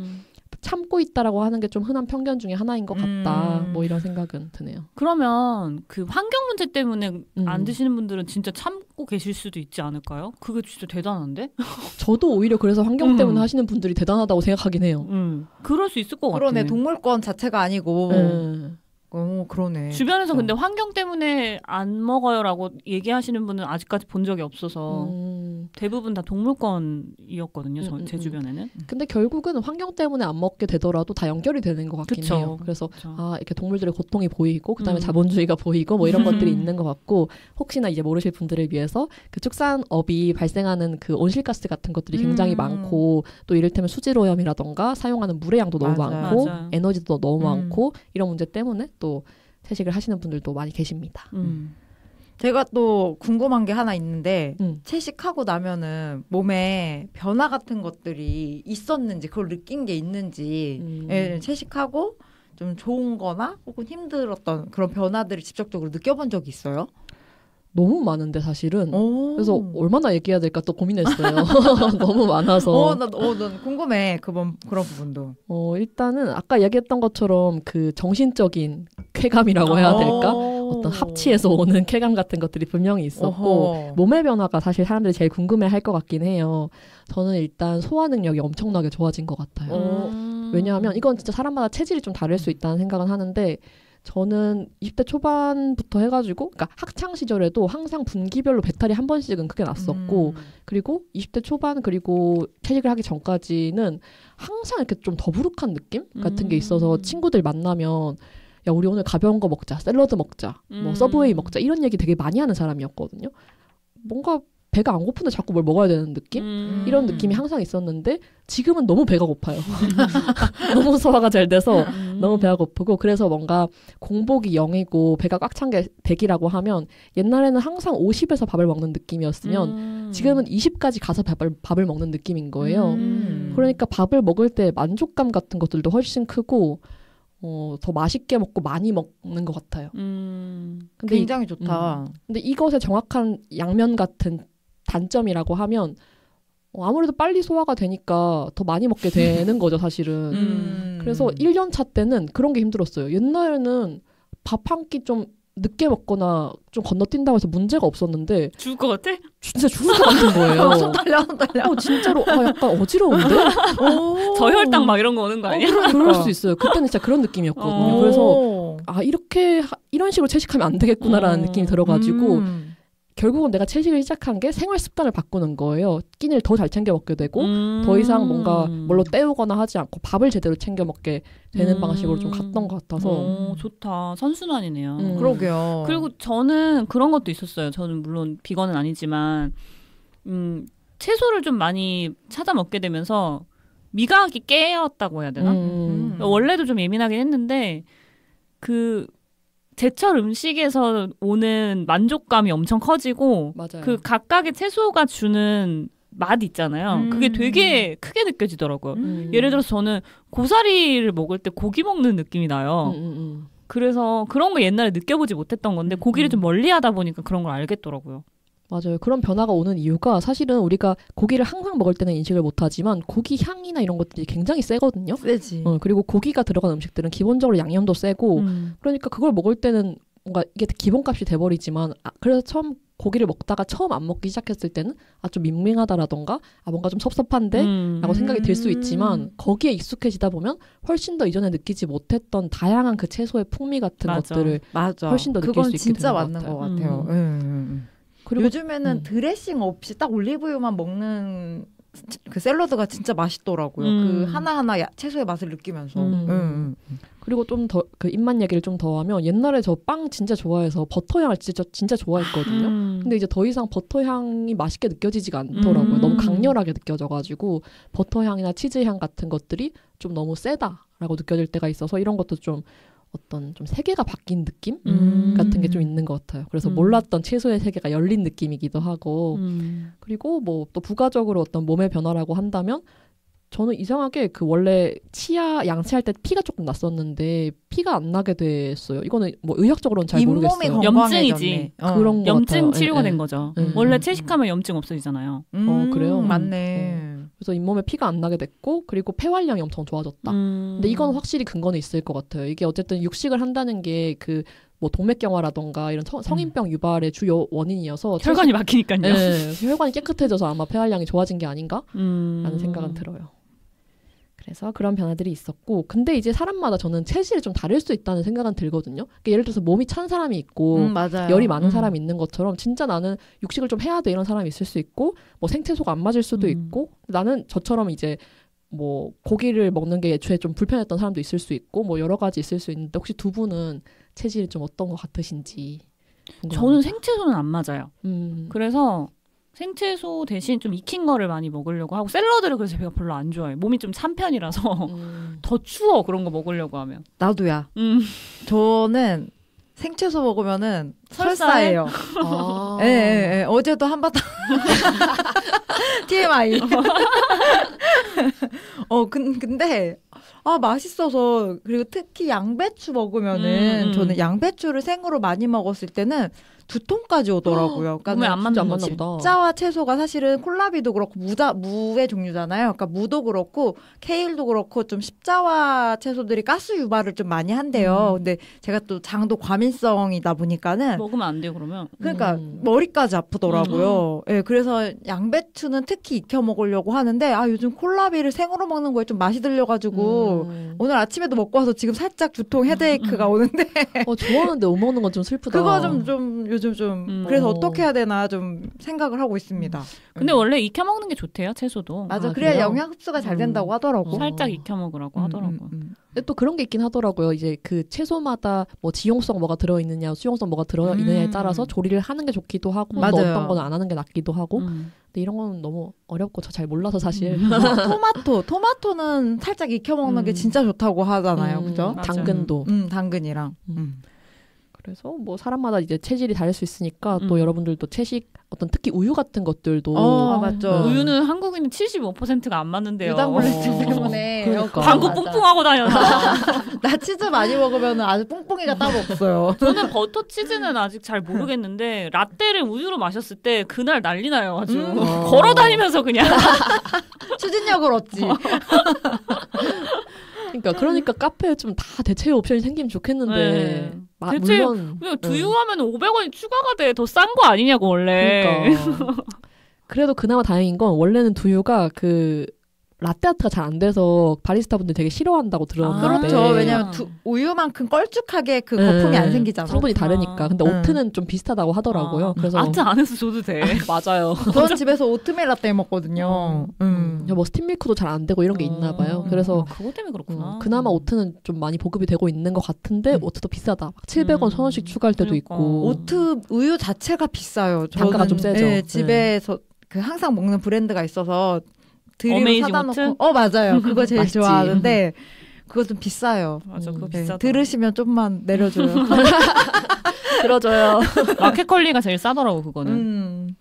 참고 있다라고 하는 게 좀 흔한 편견 중에 하나인 것 같다. 뭐 이런 생각은 드네요. 그러면 그 환경 문제 때문에 안 드시는 분들은 진짜 참고 계실 수도 있지 않을까요? 그게 진짜 대단한데? 저도 오히려 그래서 환경 때문에 하시는 분들이 대단하다고 생각하긴 해요. 그럴 수 있을 것 같아. 그러네. 동물권 자체가 아니고. 그러네. 주변에서 근데 환경 때문에 안 먹어요라고 얘기하시는 분은 아직까지 본 적이 없어서 대부분 다 동물권이었거든요. 제 주변에는. 근데 결국은 환경 때문에 안 먹게 되더라도 다 연결이 되는 것 같긴 해요. 그래서 이렇게 동물들의 고통이 보이고 그다음에 자본주의가 보이고 뭐 이런 것들이 있는 것 같고 혹시나 이제 모르실 분들을 위해서 그 축산업이 발생하는 그 온실가스 같은 것들이 굉장히 많고 또 이를테면 수질오염이라던가 사용하는 물의 양도 너무 많고 에너지도 너무 많고 이런 문제 때문에 또 채식을 하시는 분들도 많이 계십니다. 제가 또 궁금한 게 하나 있는데 채식하고 나면은 몸에 변화 같은 것들이 있었는지 그걸 느낀 게 있는지 채식하고 좀 좋은 거나 혹은 힘들었던 그런 변화들을 직접적으로 느껴본 적이 있어요? 너무 많은데 사실은. 그래서 얼마나 얘기해야 될까 또 고민했어요. 너무 많아서. 난 궁금해. 그런 부분도. 일단은 아까 얘기했던 것처럼 그 정신적인 쾌감이라고 해야 될까? 어떤 합치에서 오는 쾌감 같은 것들이 분명히 있었고 몸의 변화가 사실 사람들이 제일 궁금해할 것 같긴 해요. 저는 일단 소화 능력이 엄청나게 좋아진 것 같아요. 왜냐하면 이건 진짜 사람마다 체질이 좀 다를 수 있다는 생각은 하는데 저는 20대 초반부터 해가지고 그러니까 학창 시절에도 항상 분기별로 배탈이 한 번씩은 크게 났었고 그리고 20대 초반 그리고 퇴직을 하기 전까지는 항상 이렇게 좀 더부룩한 느낌 같은 게 있어서 친구들 만나면 야 우리 오늘 가벼운 거 먹자, 샐러드 먹자, 뭐 서브웨이 먹자 이런 얘기 되게 많이 하는 사람이었거든요. 뭔가 배가 안 고픈데 자꾸 뭘 먹어야 되는 느낌? 이런 느낌이 항상 있었는데 지금은 너무 배가 고파요. 너무 소화가 잘 돼서 너무 배가 고프고 그래서 뭔가 공복이 0이고 배가 꽉 찬 게 100이라고 하면 옛날에는 항상 50에서 밥을 먹는 느낌이었으면 지금은 20까지 가서 밥을 먹는 느낌인 거예요. 그러니까 밥을 먹을 때 만족감 같은 것들도 훨씬 크고 더 맛있게 먹고 많이 먹는 것 같아요. 근데 굉장히 좋다. 근데 이것의 정확한 양면 같은 단점이라고 하면 아무래도 빨리 소화가 되니까 더 많이 먹게 되는 거죠, 사실은. 그래서 1년 차 때는 그런 게 힘들었어요. 옛날에는 밥 한 끼 좀 늦게 먹거나 좀 건너뛴다고 해서 문제가 없었는데 죽을 것 같아? 진짜 죽을 것 같은 거예요. 손 떨려. 진짜로 약간 어지러운데? 저혈당 막 이런 거 오는 거 아니야? 그럴 수 있어요. 그때는 진짜 그런 느낌이었거든요. 그래서 이런 식으로 채식하면 안 되겠구나라는 느낌이 들어가지고 결국은 내가 채식을 시작한 게 생활 습관을 바꾸는 거예요. 끼니를 더 잘 챙겨 먹게 되고 더 이상 뭔가 뭘로 때우거나 하지 않고 밥을 제대로 챙겨 먹게 되는 방식으로 좀 갔던 것 같아서 좋다. 선순환이네요. 그러게요. 그리고 저는 그런 것도 있었어요. 저는 물론 비건은 아니지만 채소를 좀 많이 찾아 먹게 되면서 미각이 깨었다고 해야 되나? 원래도 좀 예민하긴 했는데 그 제철 음식에서 오는 만족감이 엄청 커지고 맞아요. 그 각각의 채소가 주는 맛 있잖아요. 그게 되게 크게 느껴지더라고요. 예를 들어서 저는 고사리를 먹을 때 고기 먹는 느낌이 나요. 그래서 그런 거 옛날에 느껴보지 못했던 건데 고기를 좀 멀리하다 보니까 그런 걸 알겠더라고요. 맞아요. 그런 변화가 오는 이유가 사실은 우리가 고기를 항상 먹을 때는 인식을 못하지만 고기 향이나 이런 것들이 굉장히 세거든요. 세지. 그리고 고기가 들어간 음식들은 기본적으로 양념도 세고 그러니까 그걸 먹을 때는 뭔가 이게 기본값이 돼버리지만 그래서 처음 고기를 먹다가 처음 안 먹기 시작했을 때는 좀 밍밍하다라던가 뭔가 좀 섭섭한데 라고 생각이 들 수 있지만 거기에 익숙해지다 보면 훨씬 더 이전에 느끼지 못했던 다양한 그 채소의 풍미 같은 것들을 훨씬 더 느낄 수 있게 되는 것 같아요. 그건 진짜 맞는 것 같아요. 그리고 요즘에는 드레싱 없이 딱 올리브유만 먹는 그 샐러드가 진짜 맛있더라고요. 그 하나하나 채소의 맛을 느끼면서. 그리고 좀 더 그 입맛 얘기를 좀 더 하면 옛날에 저 빵 진짜 좋아해서 버터 향을 진짜 좋아했거든요. 근데 이제 더 이상 버터 향이 맛있게 느껴지지가 않더라고요. 너무 강렬하게 느껴져가지고 버터 향이나 치즈 향 같은 것들이 좀 너무 세다라고 느껴질 때가 있어서 이런 것도 좀 어떤 좀 세계가 바뀐 느낌 같은 게 좀 있는 것 같아요. 그래서 몰랐던 채소의 세계가 열린 느낌이기도 하고 그리고 뭐 또 부가적으로 어떤 몸의 변화라고 한다면 저는 이상하게 그 원래 치아 양치할 때 피가 조금 났었는데 피가 안 나게 됐어요. 이거는 뭐 의학적으로는 잘 모르겠어요. 염증이지. 그런 염증 것 같아요. 치료가 된 거죠. 원래 채식하면 염증 없어지잖아요. 그래요? 맞네. 그래서 잇몸에 피가 안 나게 됐고 그리고 폐활량이 엄청 좋아졌다. 근데 이건 확실히 근거는 있을 것 같아요. 이게 어쨌든 육식을 한다는 게 그 뭐 동맥경화라던가 이런 성인병 유발의 주요 원인이어서 혈관이 막히니까요. 네, 혈관이 깨끗해져서 아마 폐활량이 좋아진 게 아닌가라는 생각은 들어요. 그래서 그런 변화들이 있었고 근데 이제 사람마다 저는 체질이 좀 다를 수 있다는 생각은 들거든요. 그러니까 예를 들어서 몸이 찬 사람이 있고 열이 많은 사람이 있는 것처럼 진짜 나는 육식을 좀 해야 돼 이런 사람이 있을 수 있고 뭐 생채소가 안 맞을 수도 있고 나는 저처럼 이제 뭐 고기를 먹는 게 애초에 좀 불편했던 사람도 있을 수 있고 뭐 여러 가지 있을 수 있는데 혹시 두 분은 체질이 좀 어떤 것 같으신지 궁금합니다. 저는 생채소는 안 맞아요. 그래서 생채소 대신 좀 익힌 거를 많이 먹으려고 하고 샐러드를 그래서 제가 별로 안 좋아해요. 몸이 좀 찬 편이라서 더 추워 그런 거 먹으려고 하면. 나도야. 저는 생채소 먹으면은 설사해요. 예. 어제도 한바탕 TMI. 근데 맛있어서. 그리고 특히 양배추 먹으면은 저는 양배추를 생으로 많이 먹었을 때는 2톤까지 오더라고요. 그러니까 안 맞나 보다. 십자와 채소가 사실은 콜라비도 그렇고 무의 종류잖아요. 그러니까 무도 그렇고 케일도 그렇고 좀 십자와 채소들이 가스 유발을 좀 많이 한대요. 근데 제가 또 장도 과민성이다 보니까는 먹으면 안 돼요, 그러면. 그러니까 머리까지 아프더라고요. 예, 그래서 양배추는 특히 익혀 먹으려고 하는데 요즘 콜라비를 생으로 먹는 거에 좀 맛이 들려가지고 오늘 아침에도 먹고 와서 지금 살짝 두통 헤드에이크가 오는데 좋아하는데 못 먹는 건 좀 슬프다. 그거 좀 요즘 좀 그래서 어떻게 해야 되나 좀 생각을 하고 있습니다. 근데 원래 익혀 먹는 게 좋대요, 채소도. 맞아, 그래야 그래요? 영양 흡수가 잘 된다고 하더라고. 살짝 익혀 먹으라고 하더라고. 근데 또 그런 게 있긴 하더라고요. 이제 그 채소마다 뭐 지용성 뭐가 들어있느냐, 수용성 뭐가 들어있느냐에 따라서 조리를 하는 게 좋기도 하고 또 맞아요. 어떤 거는 안 하는 게 낫기도 하고. 근데 이런 건 너무 어렵고 저 잘 몰라서 사실. 토마토는 살짝 익혀 먹는 게 진짜 좋다고 하잖아요, 그죠? 당근도. 당근이랑. 그래서 뭐 사람마다 이제 체질이 다를 수 있으니까 또 여러분들도 채식 어떤 특히 우유 같은 것들도 맞죠. 우유는 한국인은 75%가 안 맞는데요. 유당불내증 때문에 그러니까. 방구 뿡뿡하고 다녀서. 나 치즈 많이 먹으면 아주 뿡뿡이가 따로 없어요. 저는 버터 치즈는 아직 잘 모르겠는데 라떼를 우유로 마셨을 때 그날 난리 나요. 아주 걸어 다니면서 그냥 추진력을 얻지. 그러니까 카페에 좀 다 대체 옵션이 생기면 좋겠는데 대체 물론 그냥 두유하면 500원이 추가가 돼. 더 싼 거 아니냐고 원래. 그러니까. 그래도 그나마 다행인 건 원래는 두유가 그 라떼아트가 잘 안 돼서 바리스타분들 되게 싫어한다고 들었는데 그렇죠. 왜냐면 우유만큼 걸쭉하게 그 거품이 안 생기잖아. 성분이 다르니까. 근데 오트는 좀 비슷하다고 하더라고요. 그래서 아트 안 해서 줘도 돼. 맞아요. 저는 집에서 오트밀 라떼 먹거든요. 뭐 스팀밀크도 잘 안 되고 이런 게 있나 봐요. 그래서 그것 때문에 그렇구나. 그나마 오트는 좀 많이 보급이 되고 있는 것 같은데 오트도 비싸다. 막 700원, 1000원씩 추가할 때도 그러니까. 있고. 오트 우유 자체가 비싸요. 단가가 좀 세죠. 네, 집에서 그 항상 먹는 브랜드가 있어서 드리로 어메이징 사다 오트? 놓고 맞아요. 그거 제일 맛있지. 좋아하는데 그거 좀 비싸요. 맞아, 그거 네, 비싸다. 들으시면 좀만 내려줘요. 들어줘요. 마켓컬리가 제일 싸더라고 그거는.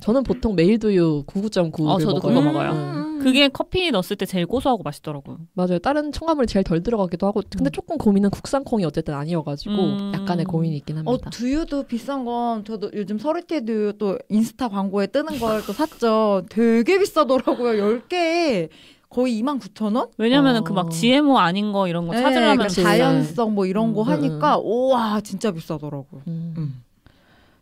저는 보통 메일두유 99.9를 저도 먹어요. 그거 먹어요. 그게 커피 넣었을 때 제일 고소하고 맛있더라고요. 맞아요. 다른 첨가물이 제일 덜 들어가기도 하고 근데 조금 고민은 국산콩이 어쨌든 아니어가지고 약간의 고민이 있긴 합니다. 두유도 비싼 건 저도 요즘 서리태 두유 또 인스타 광고에 뜨는 걸 또 샀죠. 되게 비싸더라고요. 10개에 거의 29,000원? 왜냐면은 그 막 GMO 아닌 거 이런 거 찾으려면 그러니까 자연성 뭐 이런 거 하니까 우와 진짜 비싸더라고요.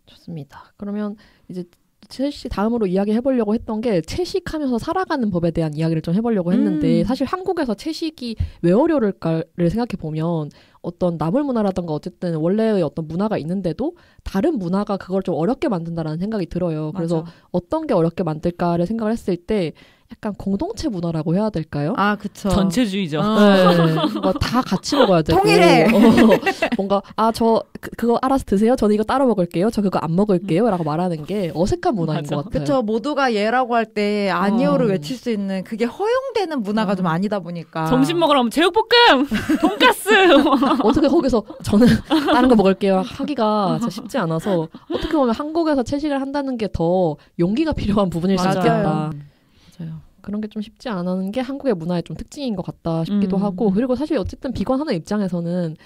좋습니다. 그러면 이제 채식 다음으로 이야기해보려고 했던 게 채식하면서 살아가는 법에 대한 이야기를 좀 해보려고 했는데 사실 한국에서 채식이 왜 어려울까를 생각해보면 어떤 나물 문화라던가 어쨌든 원래의 어떤 문화가 있는데도 다른 문화가 그걸 좀 어렵게 만든다라는 생각이 들어요. 그래서 맞아. 어떤 게 어렵게 만들까를 생각을 했을 때 약간 공동체 문화라고 해야 될까요? 그쵸. 전체주의죠. 네. 뭐 다 같이 먹어야 되고 통일해. 뭔가 저 그거 알아서 드세요. 저는 이거 따로 먹을게요. 저 그거 안 먹을게요. 라고 말하는 게 어색한 문화인 맞아. 것 같아요. 그쵸. 모두가 예라고 할 때 아니오를 외칠 수 있는 그게 허용되는 문화가 좀 아니다 보니까. 점심 먹으러 가면 제육볶음, 돈가스. 어떻게 거기서 저는 다른 거 먹을게요 하기가 진짜 쉽지 않아서 어떻게 보면 한국에서 채식을 한다는 게 더 용기가 필요한 부분일 수 맞아요. 있겠다. 맞아요. 그런 게 좀 쉽지 않은 게 한국의 문화의 좀 특징인 것 같다 싶기도 하고 그리고 사실 어쨌든 비건 하는 입장에서는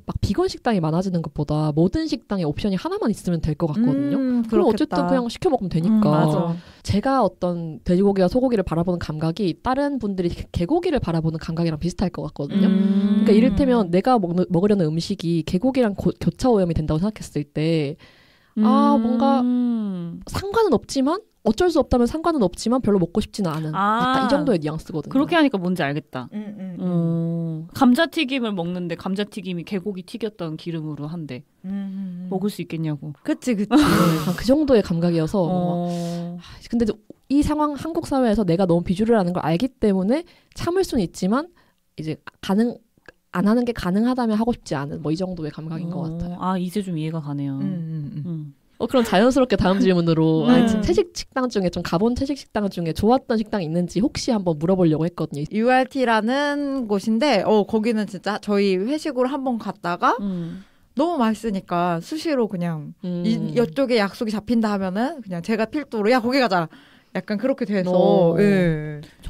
막 비건 식당이 많아지는 것보다 모든 식당에 옵션이 하나만 있으면 될 것 같거든요. 그럼 어쨌든 그냥 시켜 먹으면 되니까. 맞아. 제가 어떤 돼지고기와 소고기를 바라보는 감각이 다른 분들이 개고기를 바라보는 감각이랑 비슷할 것 같거든요. 그러니까 이를테면 내가 먹으려는 음식이 개고기랑 교차 오염이 된다고 생각했을 때 뭔가 상관은 없지만 어쩔 수 없다면 상관은 없지만 별로 먹고 싶지는 않은 약간 이 정도의 뉘앙스거든요. 그렇게 하니까 뭔지 알겠다. 감자튀김을 먹는데 감자튀김이 개고기 튀겼던 기름으로 한대. 먹을 수 있겠냐고. 그치. 그 정도의 감각이어서 근데 이 상황 한국 사회에서 내가 너무 비주류라는 걸 알기 때문에 참을 수는 있지만 이제 안 하는 게 가능하다면 하고 싶지 않은 뭐 이 정도의 감각인 것 같아요. 이제 좀 이해가 가네요. 그럼 자연스럽게 다음 질문으로 채식 식당 중에 좀 가본 채식 식당 중에 좋았던 식당이 있는지 혹시 한번 물어보려고 했거든요. URT라는 곳인데 거기는 진짜 저희 회식으로 한번 갔다가 너무 맛있으니까 수시로 그냥 이쪽에 약속이 잡힌다 하면은 그냥 제가 필두로 야 거기 가자. 약간 그렇게 돼서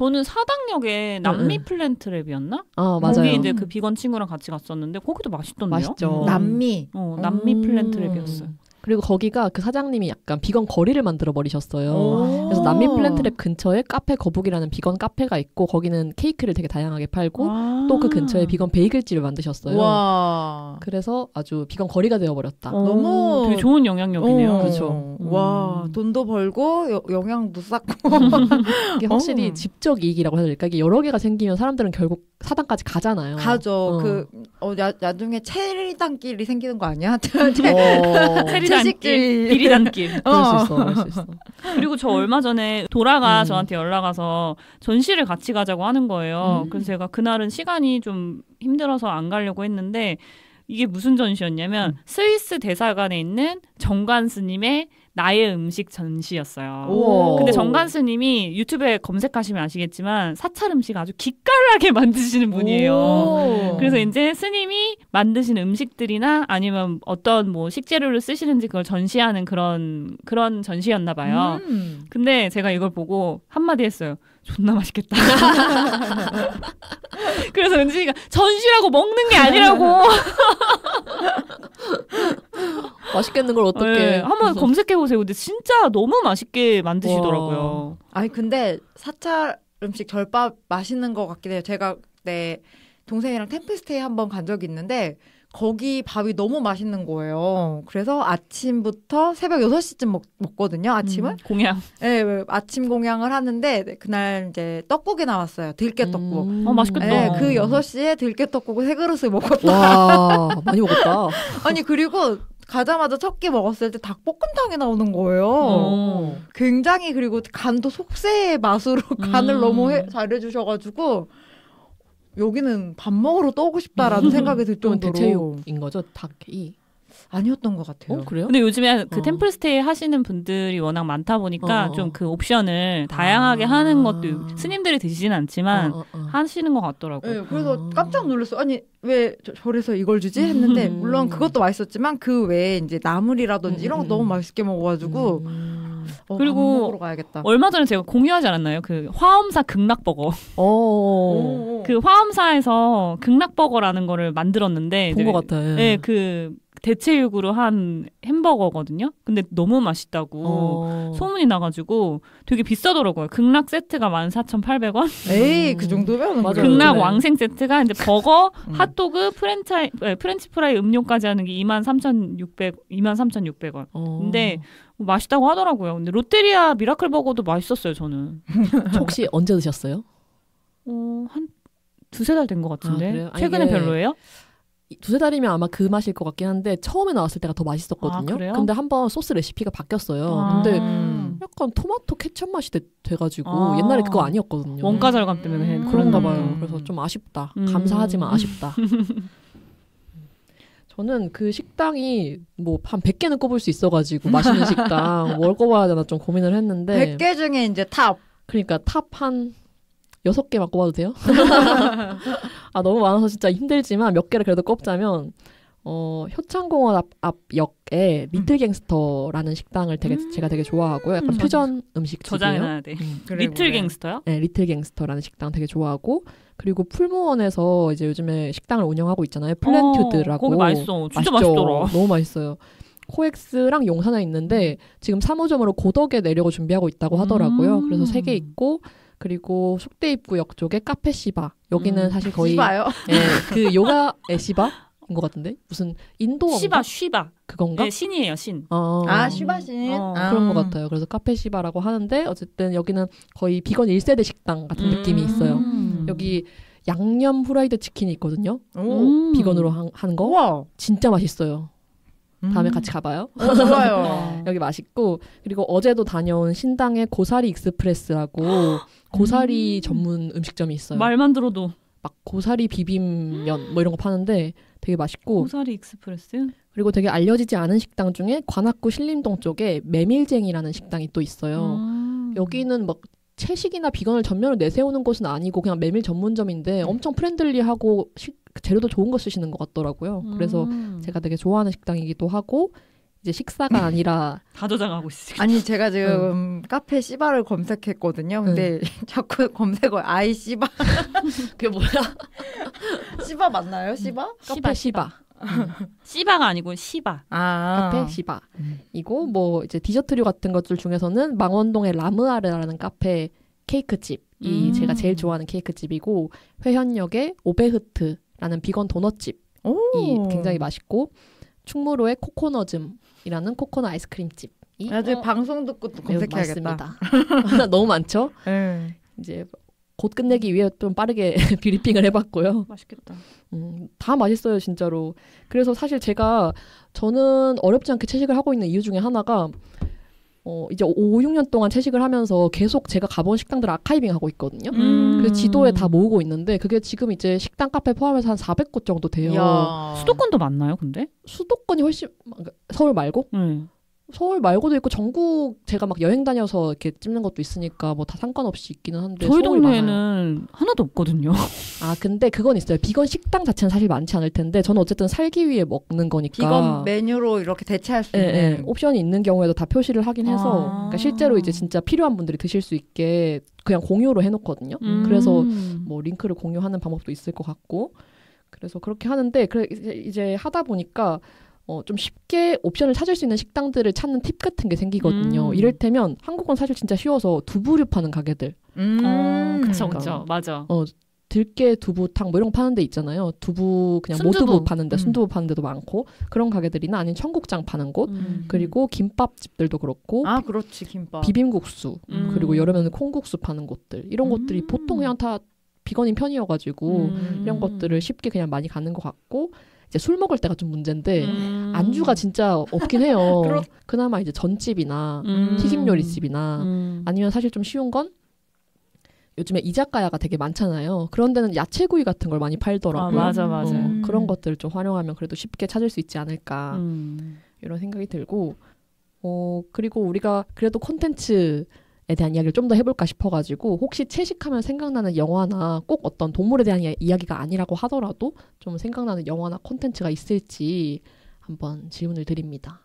저는 사당역에 남미 플랜트랩이었나? 아, 맞아요. 거기 이제 그 비건 친구랑 같이 갔었는데 거기도 맛있던데요. 맛있죠. 남미. 남미 플랜트랩이었어요. 그리고 거기가 그 사장님이 약간 비건 거리를 만들어 버리셨어요. 오. 그래서 남미 플랜트랩 근처에 카페 거북이라는 비건 카페가 있고 거기는 케이크를 되게 다양하게 팔고 또 그 근처에 비건 베이글집을 만드셨어요. 와. 그래서 아주 비건 거리가 되어버렸다. 너무 되게 좋은 영향력이네요. 그렇죠. 와, 돈도 벌고 영양도 쌓고. 이게 확실히 집적 이익이라고 해야 될까? 이게 여러 개가 생기면 사람들은 결국 사당까지 가잖아요. 가죠. 나중에 체리단길이 생기는 거 아니야? 채식길, 비리단길. 그럴 수 있어. 그리고 저 얼마 전에 도라가 저한테 연락 와서 전시를 같이 가자고 하는 거예요. 그래서 제가 그날은 시간이 좀 힘들어서 안 가려고 했는데 이게 무슨 전시였냐면 스위스 대사관에 있는 정관 스님의 나의 음식 전시였어요. 오. 근데 정관 스님이 유튜브에 검색하시면 아시겠지만 사찰 음식 아주 기깔나게 만드시는 분이에요. 오. 그래서 이제 스님이 만드신 음식들이나 아니면 어떤 뭐 식재료를 쓰시는지 그걸 전시하는 그런 전시였나 봐요. 근데 제가 이걸 보고 한마디 했어요. 존나 맛있겠다. 그래서 은진이가 전시라고 먹는 게 아니라고. 맛있겠는 걸 어떻게? 네, 한번 검색해 보세요. 근데 진짜 너무 맛있게 만드시더라고요. 아니 근데 사찰 음식 절밥 맛있는 것 같긴 해요. 제가 내 동생이랑 템플스테이 한번 간 적이 있는데 거기 밥이 너무 맛있는 거예요. 그래서 아침부터 새벽 6시쯤 먹거든요. 아침을. 공양. 네, 아침 공양을 하는데 그날 이제 떡국이 나왔어요. 들깨 떡국. 맛있겠다. 네, 그 6시에 들깨 떡국을 3그릇을 먹었다. 와, 많이 먹었다. 아니 그리고 가자마자 첫 끼 먹었을 때 닭볶음탕이 나오는 거예요. 굉장히 그리고 간도 속세의 맛으로 간을 너무 잘해주셔가지고 여기는 밥 먹으러 또 오고 싶다라는 생각이 들 정도로. 대체육인 거죠, 닭이? 아니었던 것 같아요. 그래요? 근데 요즘에 그 템플스테이 하시는 분들이 워낙 많다 보니까 좀 그 옵션을 다양하게 하는 것도 스님들이 드시진 않지만 하시는 것 같더라고요. 네, 그래서 깜짝 놀랐어요. 아니 왜 절에서 이걸 주지 했는데 물론 그것도 맛있었지만 그 외에 이제 나물이라든지 이런 거 너무 맛있게 먹어가지고 그리고 밥 먹으러 가야겠다. 얼마 전에 제가 공유하지 않았나요? 그 화엄사 극락버거. 그 화엄사에서 극락버거라는 거를 만들었는데 본 것 같아요. 네, 그 대체육으로 한 햄버거거든요. 근데 너무 맛있다고 소문이 나가지고 되게 비싸더라고요. 극락 세트가 14,800원. 에이, 그 정도면 맞아요. 극락 왕생 세트가 이제 버거, 핫도그, 프렌치 프라이 음료까지 하는 게 23,600원. 근데 맛있다고 하더라고요. 근데 롯데리아 미라클 버거도 맛있었어요, 저는. 혹시 언제 드셨어요? 한 두세 달 된 것 같은데. 최근에 이게 별로예요? 두세 달이면 아마 그 맛일 것 같긴 한데 처음에 나왔을 때가 더 맛있었거든요. 그래요? 근데 한번 소스 레시피가 바뀌었어요. 근데 약간 토마토 케첩 맛이 돼가지고 옛날에 그거 아니었거든요. 원가 절감 때문에 그런가 봐요. 그래서 좀 아쉽다. 감사하지만 아쉽다. 저는 그 식당이 뭐 한 100개는 꼽을 수 있어가지고 맛있는 식당 뭘 꼽아야 되나 좀 고민을 했는데 100개 중에 이제 탑. 그러니까 탑 한 6개만 꼽아도 돼요? 아, 너무 많아서 진짜 힘들지만 몇 개를 그래도 꼽자면 효창공원 앞 역에 리틀 갱스터라는 식당을 제가 되게 좋아하고요. 약간 퓨전 음식집이에요. 저장해놔야 돼. 리틀 갱스터요? 네, 리틀 갱스터라는 식당 되게 좋아하고 그리고 풀무원에서 이제 요즘에 식당을 운영하고 있잖아요. 플랜튜드라고. 거기 맛있어. 진짜 맛있죠? 맛있더라. 너무 맛있어요. 코엑스랑 용산에 있는데 지금 3호점으로 고덕에 내려고 준비하고 있다고 하더라고요. 그래서 3개 있고 그리고 속대입구역 쪽에 카페 시바. 여기는 사실 거의 시바요? 네, 그 요가의 시바인 것 같은데 무슨 인도어 쉬바 그건가? 네, 신이에요, 신. 쉬바신 그런 것 같아요. 그래서 카페 시바라고 하는데 어쨌든 여기는 거의 비건 1세대 식당 같은 느낌이 있어요. 여기 양념 후라이드 치킨이 있거든요. 비건으로 하는 거. 우와. 진짜 맛있어요. 다음에 같이 가봐요. 좋아요. 여기 맛있고 그리고 어제도 다녀온 신당의 고사리 익스프레스라고 고사리 전문 음식점이 있어요. 말만 들어도 막 고사리 비빔면 뭐 이런 거 파는데 되게 맛있고 고사리 익스프레스? 그리고 되게 알려지지 않은 식당 중에 관악구 신림동 쪽에 메밀쟁이라는 식당이 또 있어요. 여기는 막 채식이나 비건을 전면으로 내세우는 곳은 아니고 그냥 메밀 전문점인데 엄청 프렌들리하고 재료도 좋은 거 쓰시는 것 같더라고요. 그래서 제가 되게 좋아하는 식당이기도 하고 이제 식사가 아니라 다 저장하고 있어. 아니 제가 지금 카페 씨바를 검색했거든요. 근데 자꾸 검색어 아이 씨바. 그게 뭐야? 씨바 맞나요? 씨바? 카페 시바. 씨바가 아니고 시바. 카페 시바. 이고 뭐 이제 디저트류 같은 것들 중에서는 망원동의 라므아르라는 카페 케이크집이 제가 제일 좋아하는 케이크집이고 회현역의 오베흐트라는 비건 도넛집이 굉장히 맛있고 충무로의 코코너즘이라는 코코넛 아이스크림집이 나중에 방송 듣고 또 검색해야겠다. 너무 많죠? 이제 곧 끝내기 위해 좀 빠르게 브리핑을 해봤고요. 맛있겠다. 다 맛있어요, 진짜로. 그래서 사실 저는 어렵지 않게 채식을 하고 있는 이유 중에 하나가 이제 5, 6년 동안 채식을 하면서 계속 제가 가본 식당들을 아카이빙 하고 있거든요. 그래서 지도에 다 모으고 있는데 그게 지금 이제 식당 카페 포함해서 한 400곳 정도 돼요. 수도권도 많나요, 근데? 수도권이 훨씬 서울 말고? 서울 말고도 있고 전국 제가 막 여행 다녀서 이렇게 찍는 것도 있으니까 뭐 다 상관없이 있기는 한데 저희 동네에는 많아요. 하나도 없거든요. 아 근데 그건 있어요. 비건 식당 자체는 사실 많지 않을 텐데 저는 어쨌든 살기 위해 먹는 거니까 비건 메뉴로 이렇게 대체할 수 있는 옵션이 있는 경우에도 다 표시를 하긴 해서 그러니까 실제로 이제 진짜 필요한 분들이 드실 수 있게 그냥 공유로 해놓거든요. 그래서 뭐 링크를 공유하는 방법도 있을 것 같고 그래서 그렇게 하는데 이제 하다 보니까 좀 쉽게 옵션을 찾을 수 있는 식당들을 찾는 팁 같은 게 생기거든요. 이를테면 한국은 사실 진짜 쉬워서 두부류 파는 가게들. 그쵸. 맞아. 들깨 두부탕 뭐 이런 거 파는 데 있잖아요. 두부 그냥 순두부. 모두부 파는데 순두부 파는 데도 많고 그런 가게들이나 아니면 청국장 파는 곳 그리고 김밥집들도 그렇고 그렇지 김밥 비빔국수 그리고 여름에는 콩국수 파는 곳들 이런 곳들이 보통 그냥 다 비건인 편이어가지고 이런 것들을 쉽게 그냥 많이 가는 것 같고 이제 술 먹을 때가 좀 문제인데 안주가 진짜 없긴 해요. 그나마 이제 전집이나 튀김 요리집이나 아니면 사실 좀 쉬운 건 요즘에 이자카야가 되게 많잖아요. 그런 데는 야채구이 같은 걸 많이 팔더라고요. 맞아. 그런 것들을 좀 활용하면 그래도 쉽게 찾을 수 있지 않을까 이런 생각이 들고 그리고 우리가 그래도 콘텐츠에 대한 이야기를 좀 더 해볼까 싶어가지고 혹시 채식하면 생각나는 영화나 꼭 어떤 동물에 대한 이야기가 아니라고 하더라도 좀 생각나는 영화나 콘텐츠가 있을지 한번 질문을 드립니다.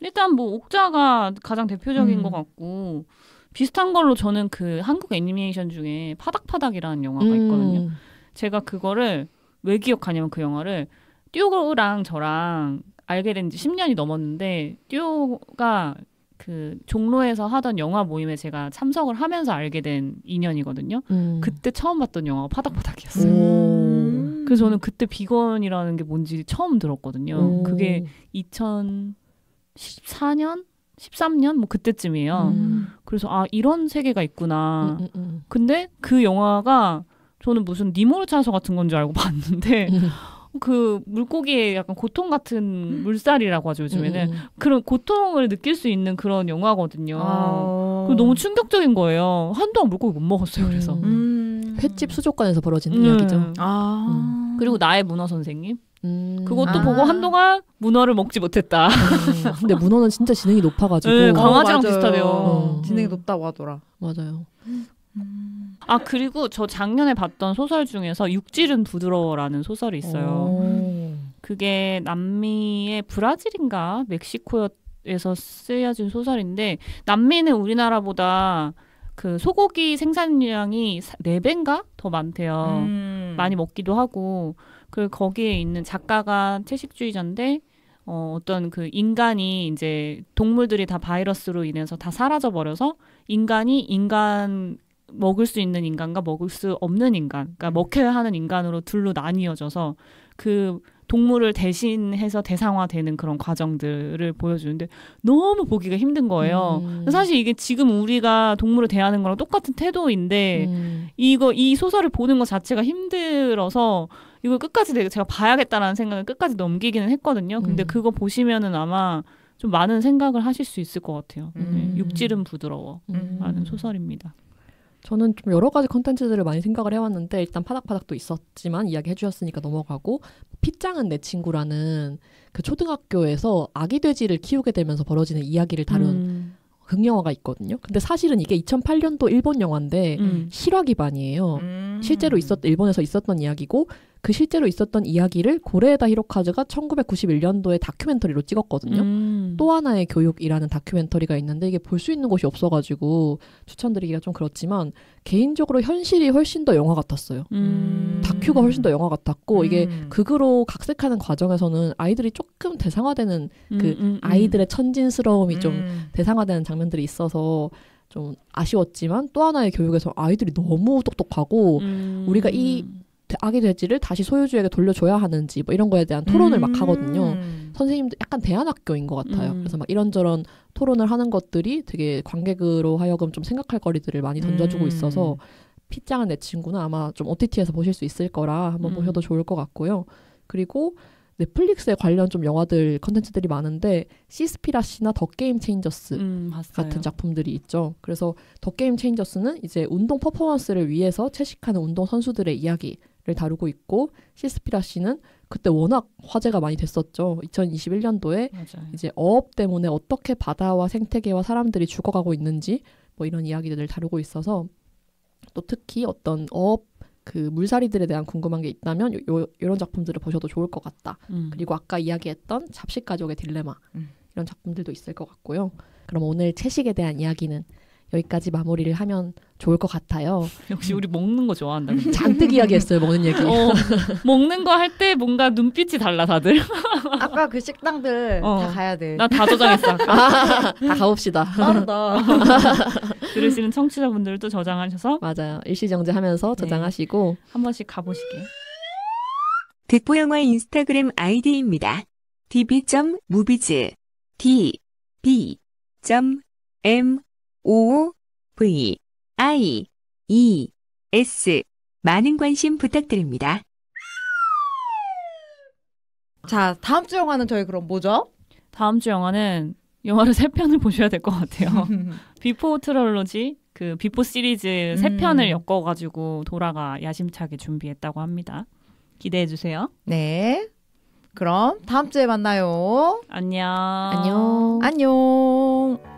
일단 뭐 옥자가 가장 대표적인 것 같고 비슷한 걸로 저는 그 한국 애니메이션 중에 파닥파닥이라는 영화가 있거든요. 제가 그거를 왜 기억하냐면 그 영화를 띠오랑 저랑 알게 된 지 10년이 넘었는데 띠오가 그 종로에서 하던 영화 모임에 제가 참석을 하면서 알게 된 인연이거든요. 그때 처음 봤던 영화가 파닥파닥이었어요. 그래서 저는 그때 비건이라는 게 뭔지 처음 들었거든요. 그게 2014년? 13년? 뭐 그때쯤이에요. 그래서 이런 세계가 있구나. 근데 그 영화가 저는 무슨 니모를 찾아서 같은 건 줄 알고 봤는데 그 물고기의 약간 고통 같은 물살이라고 하죠 요즘에는. 그런 고통을 느낄 수 있는 그런 영화거든요. 너무 충격적인 거예요. 한동안 물고기 못 먹었어요. 그래서 횟집 수족관에서 벌어지는 이야기죠. 그리고 나의 문어 선생님 그것도 보고 한동안 문어를 먹지 못했다. 근데 문어는 진짜 지능이 높아가지고 네, 강아지랑 비슷하대요. 지능이 높다고 하더라. 맞아요. 그리고 저 작년에 봤던 소설 중에서 육질은 부드러워라는 소설이 있어요. 그게 남미의 브라질인가 멕시코에서 쓰여진 소설인데 남미는 우리나라보다 그 소고기 생산량이 4배인가 더 많대요. 많이 먹기도 하고 거기에 있는 작가가 채식주의자인데 어떤 그 인간이 이제 동물들이 다 바이러스로 인해서 다 사라져 버려서 인간 먹을 수 있는 인간과 먹을 수 없는 인간, 그러니까 먹혀야 하는 인간으로 둘로 나뉘어져서 그 동물을 대신해서 대상화되는 그런 과정들을 보여주는데 너무 보기가 힘든 거예요. 사실 이게 지금 우리가 동물을 대하는 거랑 똑같은 태도인데 이 소설을 보는 것 자체가 힘들어서 이걸 끝까지 제가 봐야겠다라는 생각을 끝까지 넘기기는 했거든요. 근데 그거 보시면은 아마 좀 많은 생각을 하실 수 있을 것 같아요. 육질은 부드러워 라는 소설입니다. 저는 좀 여러 가지 콘텐츠들을 많이 생각을 해왔는데 일단 파닥파닥도 있었지만 이야기 해주셨으니까 넘어가고 핏장은 내 친구라는 그 초등학교에서 아기 돼지를 키우게 되면서 벌어지는 이야기를 다룬 극영화가 있거든요. 근데 사실은 이게 2008년도 일본 영화인데 실화 기반이에요. 실제로 일본에서 있었던 이야기고 그 실제로 있었던 이야기를 고레에다 히로카즈가 1991년도에 다큐멘터리로 찍었거든요. 또 하나의 교육이라는 다큐멘터리가 있는데 이게 볼 수 있는 곳이 없어가지고 추천드리기가 좀 그렇지만 개인적으로 현실이 훨씬 더 영화 같았어요. 다큐가 훨씬 더 영화 같았고 이게 극으로 각색하는 과정에서는 아이들이 조금 대상화되는 아이들의 천진스러움이 좀 대상화되는 장면들이 있어서 좀 아쉬웠지만 또 하나의 교육에서 아이들이 너무 똑똑하고 우리가 이 아기 돼지를 다시 소유주에게 돌려줘야 하는지 뭐 이런 거에 대한 토론을 막 하거든요. 선생님도 약간 대안학교인 것 같아요. 그래서 막 이런저런 토론을 하는 것들이 되게 관객으로 하여금 좀 생각할 거리들을 많이 던져주고 있어서 핏장은 내 친구는 아마 좀 OTT에서 보실 수 있을 거라 한번 보셔도 좋을 것 같고요. 그리고 넷플릭스에 관련 좀 영화들 컨텐츠들이 많은데 시스피라시나 더 게임 체인저스 같은 작품들이 있죠. 그래서 더 게임 체인저스는 이제 운동 퍼포먼스를 위해서 채식하는 운동 선수들의 이야기를 다루고 있고 시스피라시는 그때 워낙 화제가 많이 됐었죠. 2021년도에 맞아요. 이제 어업 때문에 어떻게 바다와 생태계와 사람들이 죽어가고 있는지 뭐 이런 이야기들을 다루고 있어서 또 특히 어떤 어업 그 물살이들에 대한 궁금한 게 있다면 이런 작품들을 보셔도 좋을 것 같다. 그리고 아까 이야기했던 잡식가족의 딜레마 이런 작품들도 있을 것 같고요. 그럼 오늘 채식에 대한 이야기는 여기까지 마무리를 하면 좋을 것 같아요. 역시 우리 먹는 거 좋아한다. 잔뜩 이야기했어요. 먹는 얘기. 먹는 거 할 때 뭔가 눈빛이 달라 다들. 아까 그 식당들 다 가야 돼. 나 다 저장했어. 다 가봅시다. 빠르다. 들으시는 청취자분들도 저장하셔서 맞아요. 일시정지하면서 저장하시고 한 번씩 가보시게요. 듣보영화 인스타그램 아이디입니다. db.movies db.movies 많은 관심 부탁드립니다. 자, 다음 주 영화는 저희 그럼 뭐죠? 다음 주 영화는 영화를 3편을 보셔야 될 것 같아요. 비포 트릴로지, 그 비포 시리즈 3편을 엮어가지고 돌아가 야심차게 준비했다고 합니다. 기대해주세요. 네. 그럼 다음 주에 만나요. 안녕. 안녕. 안녕.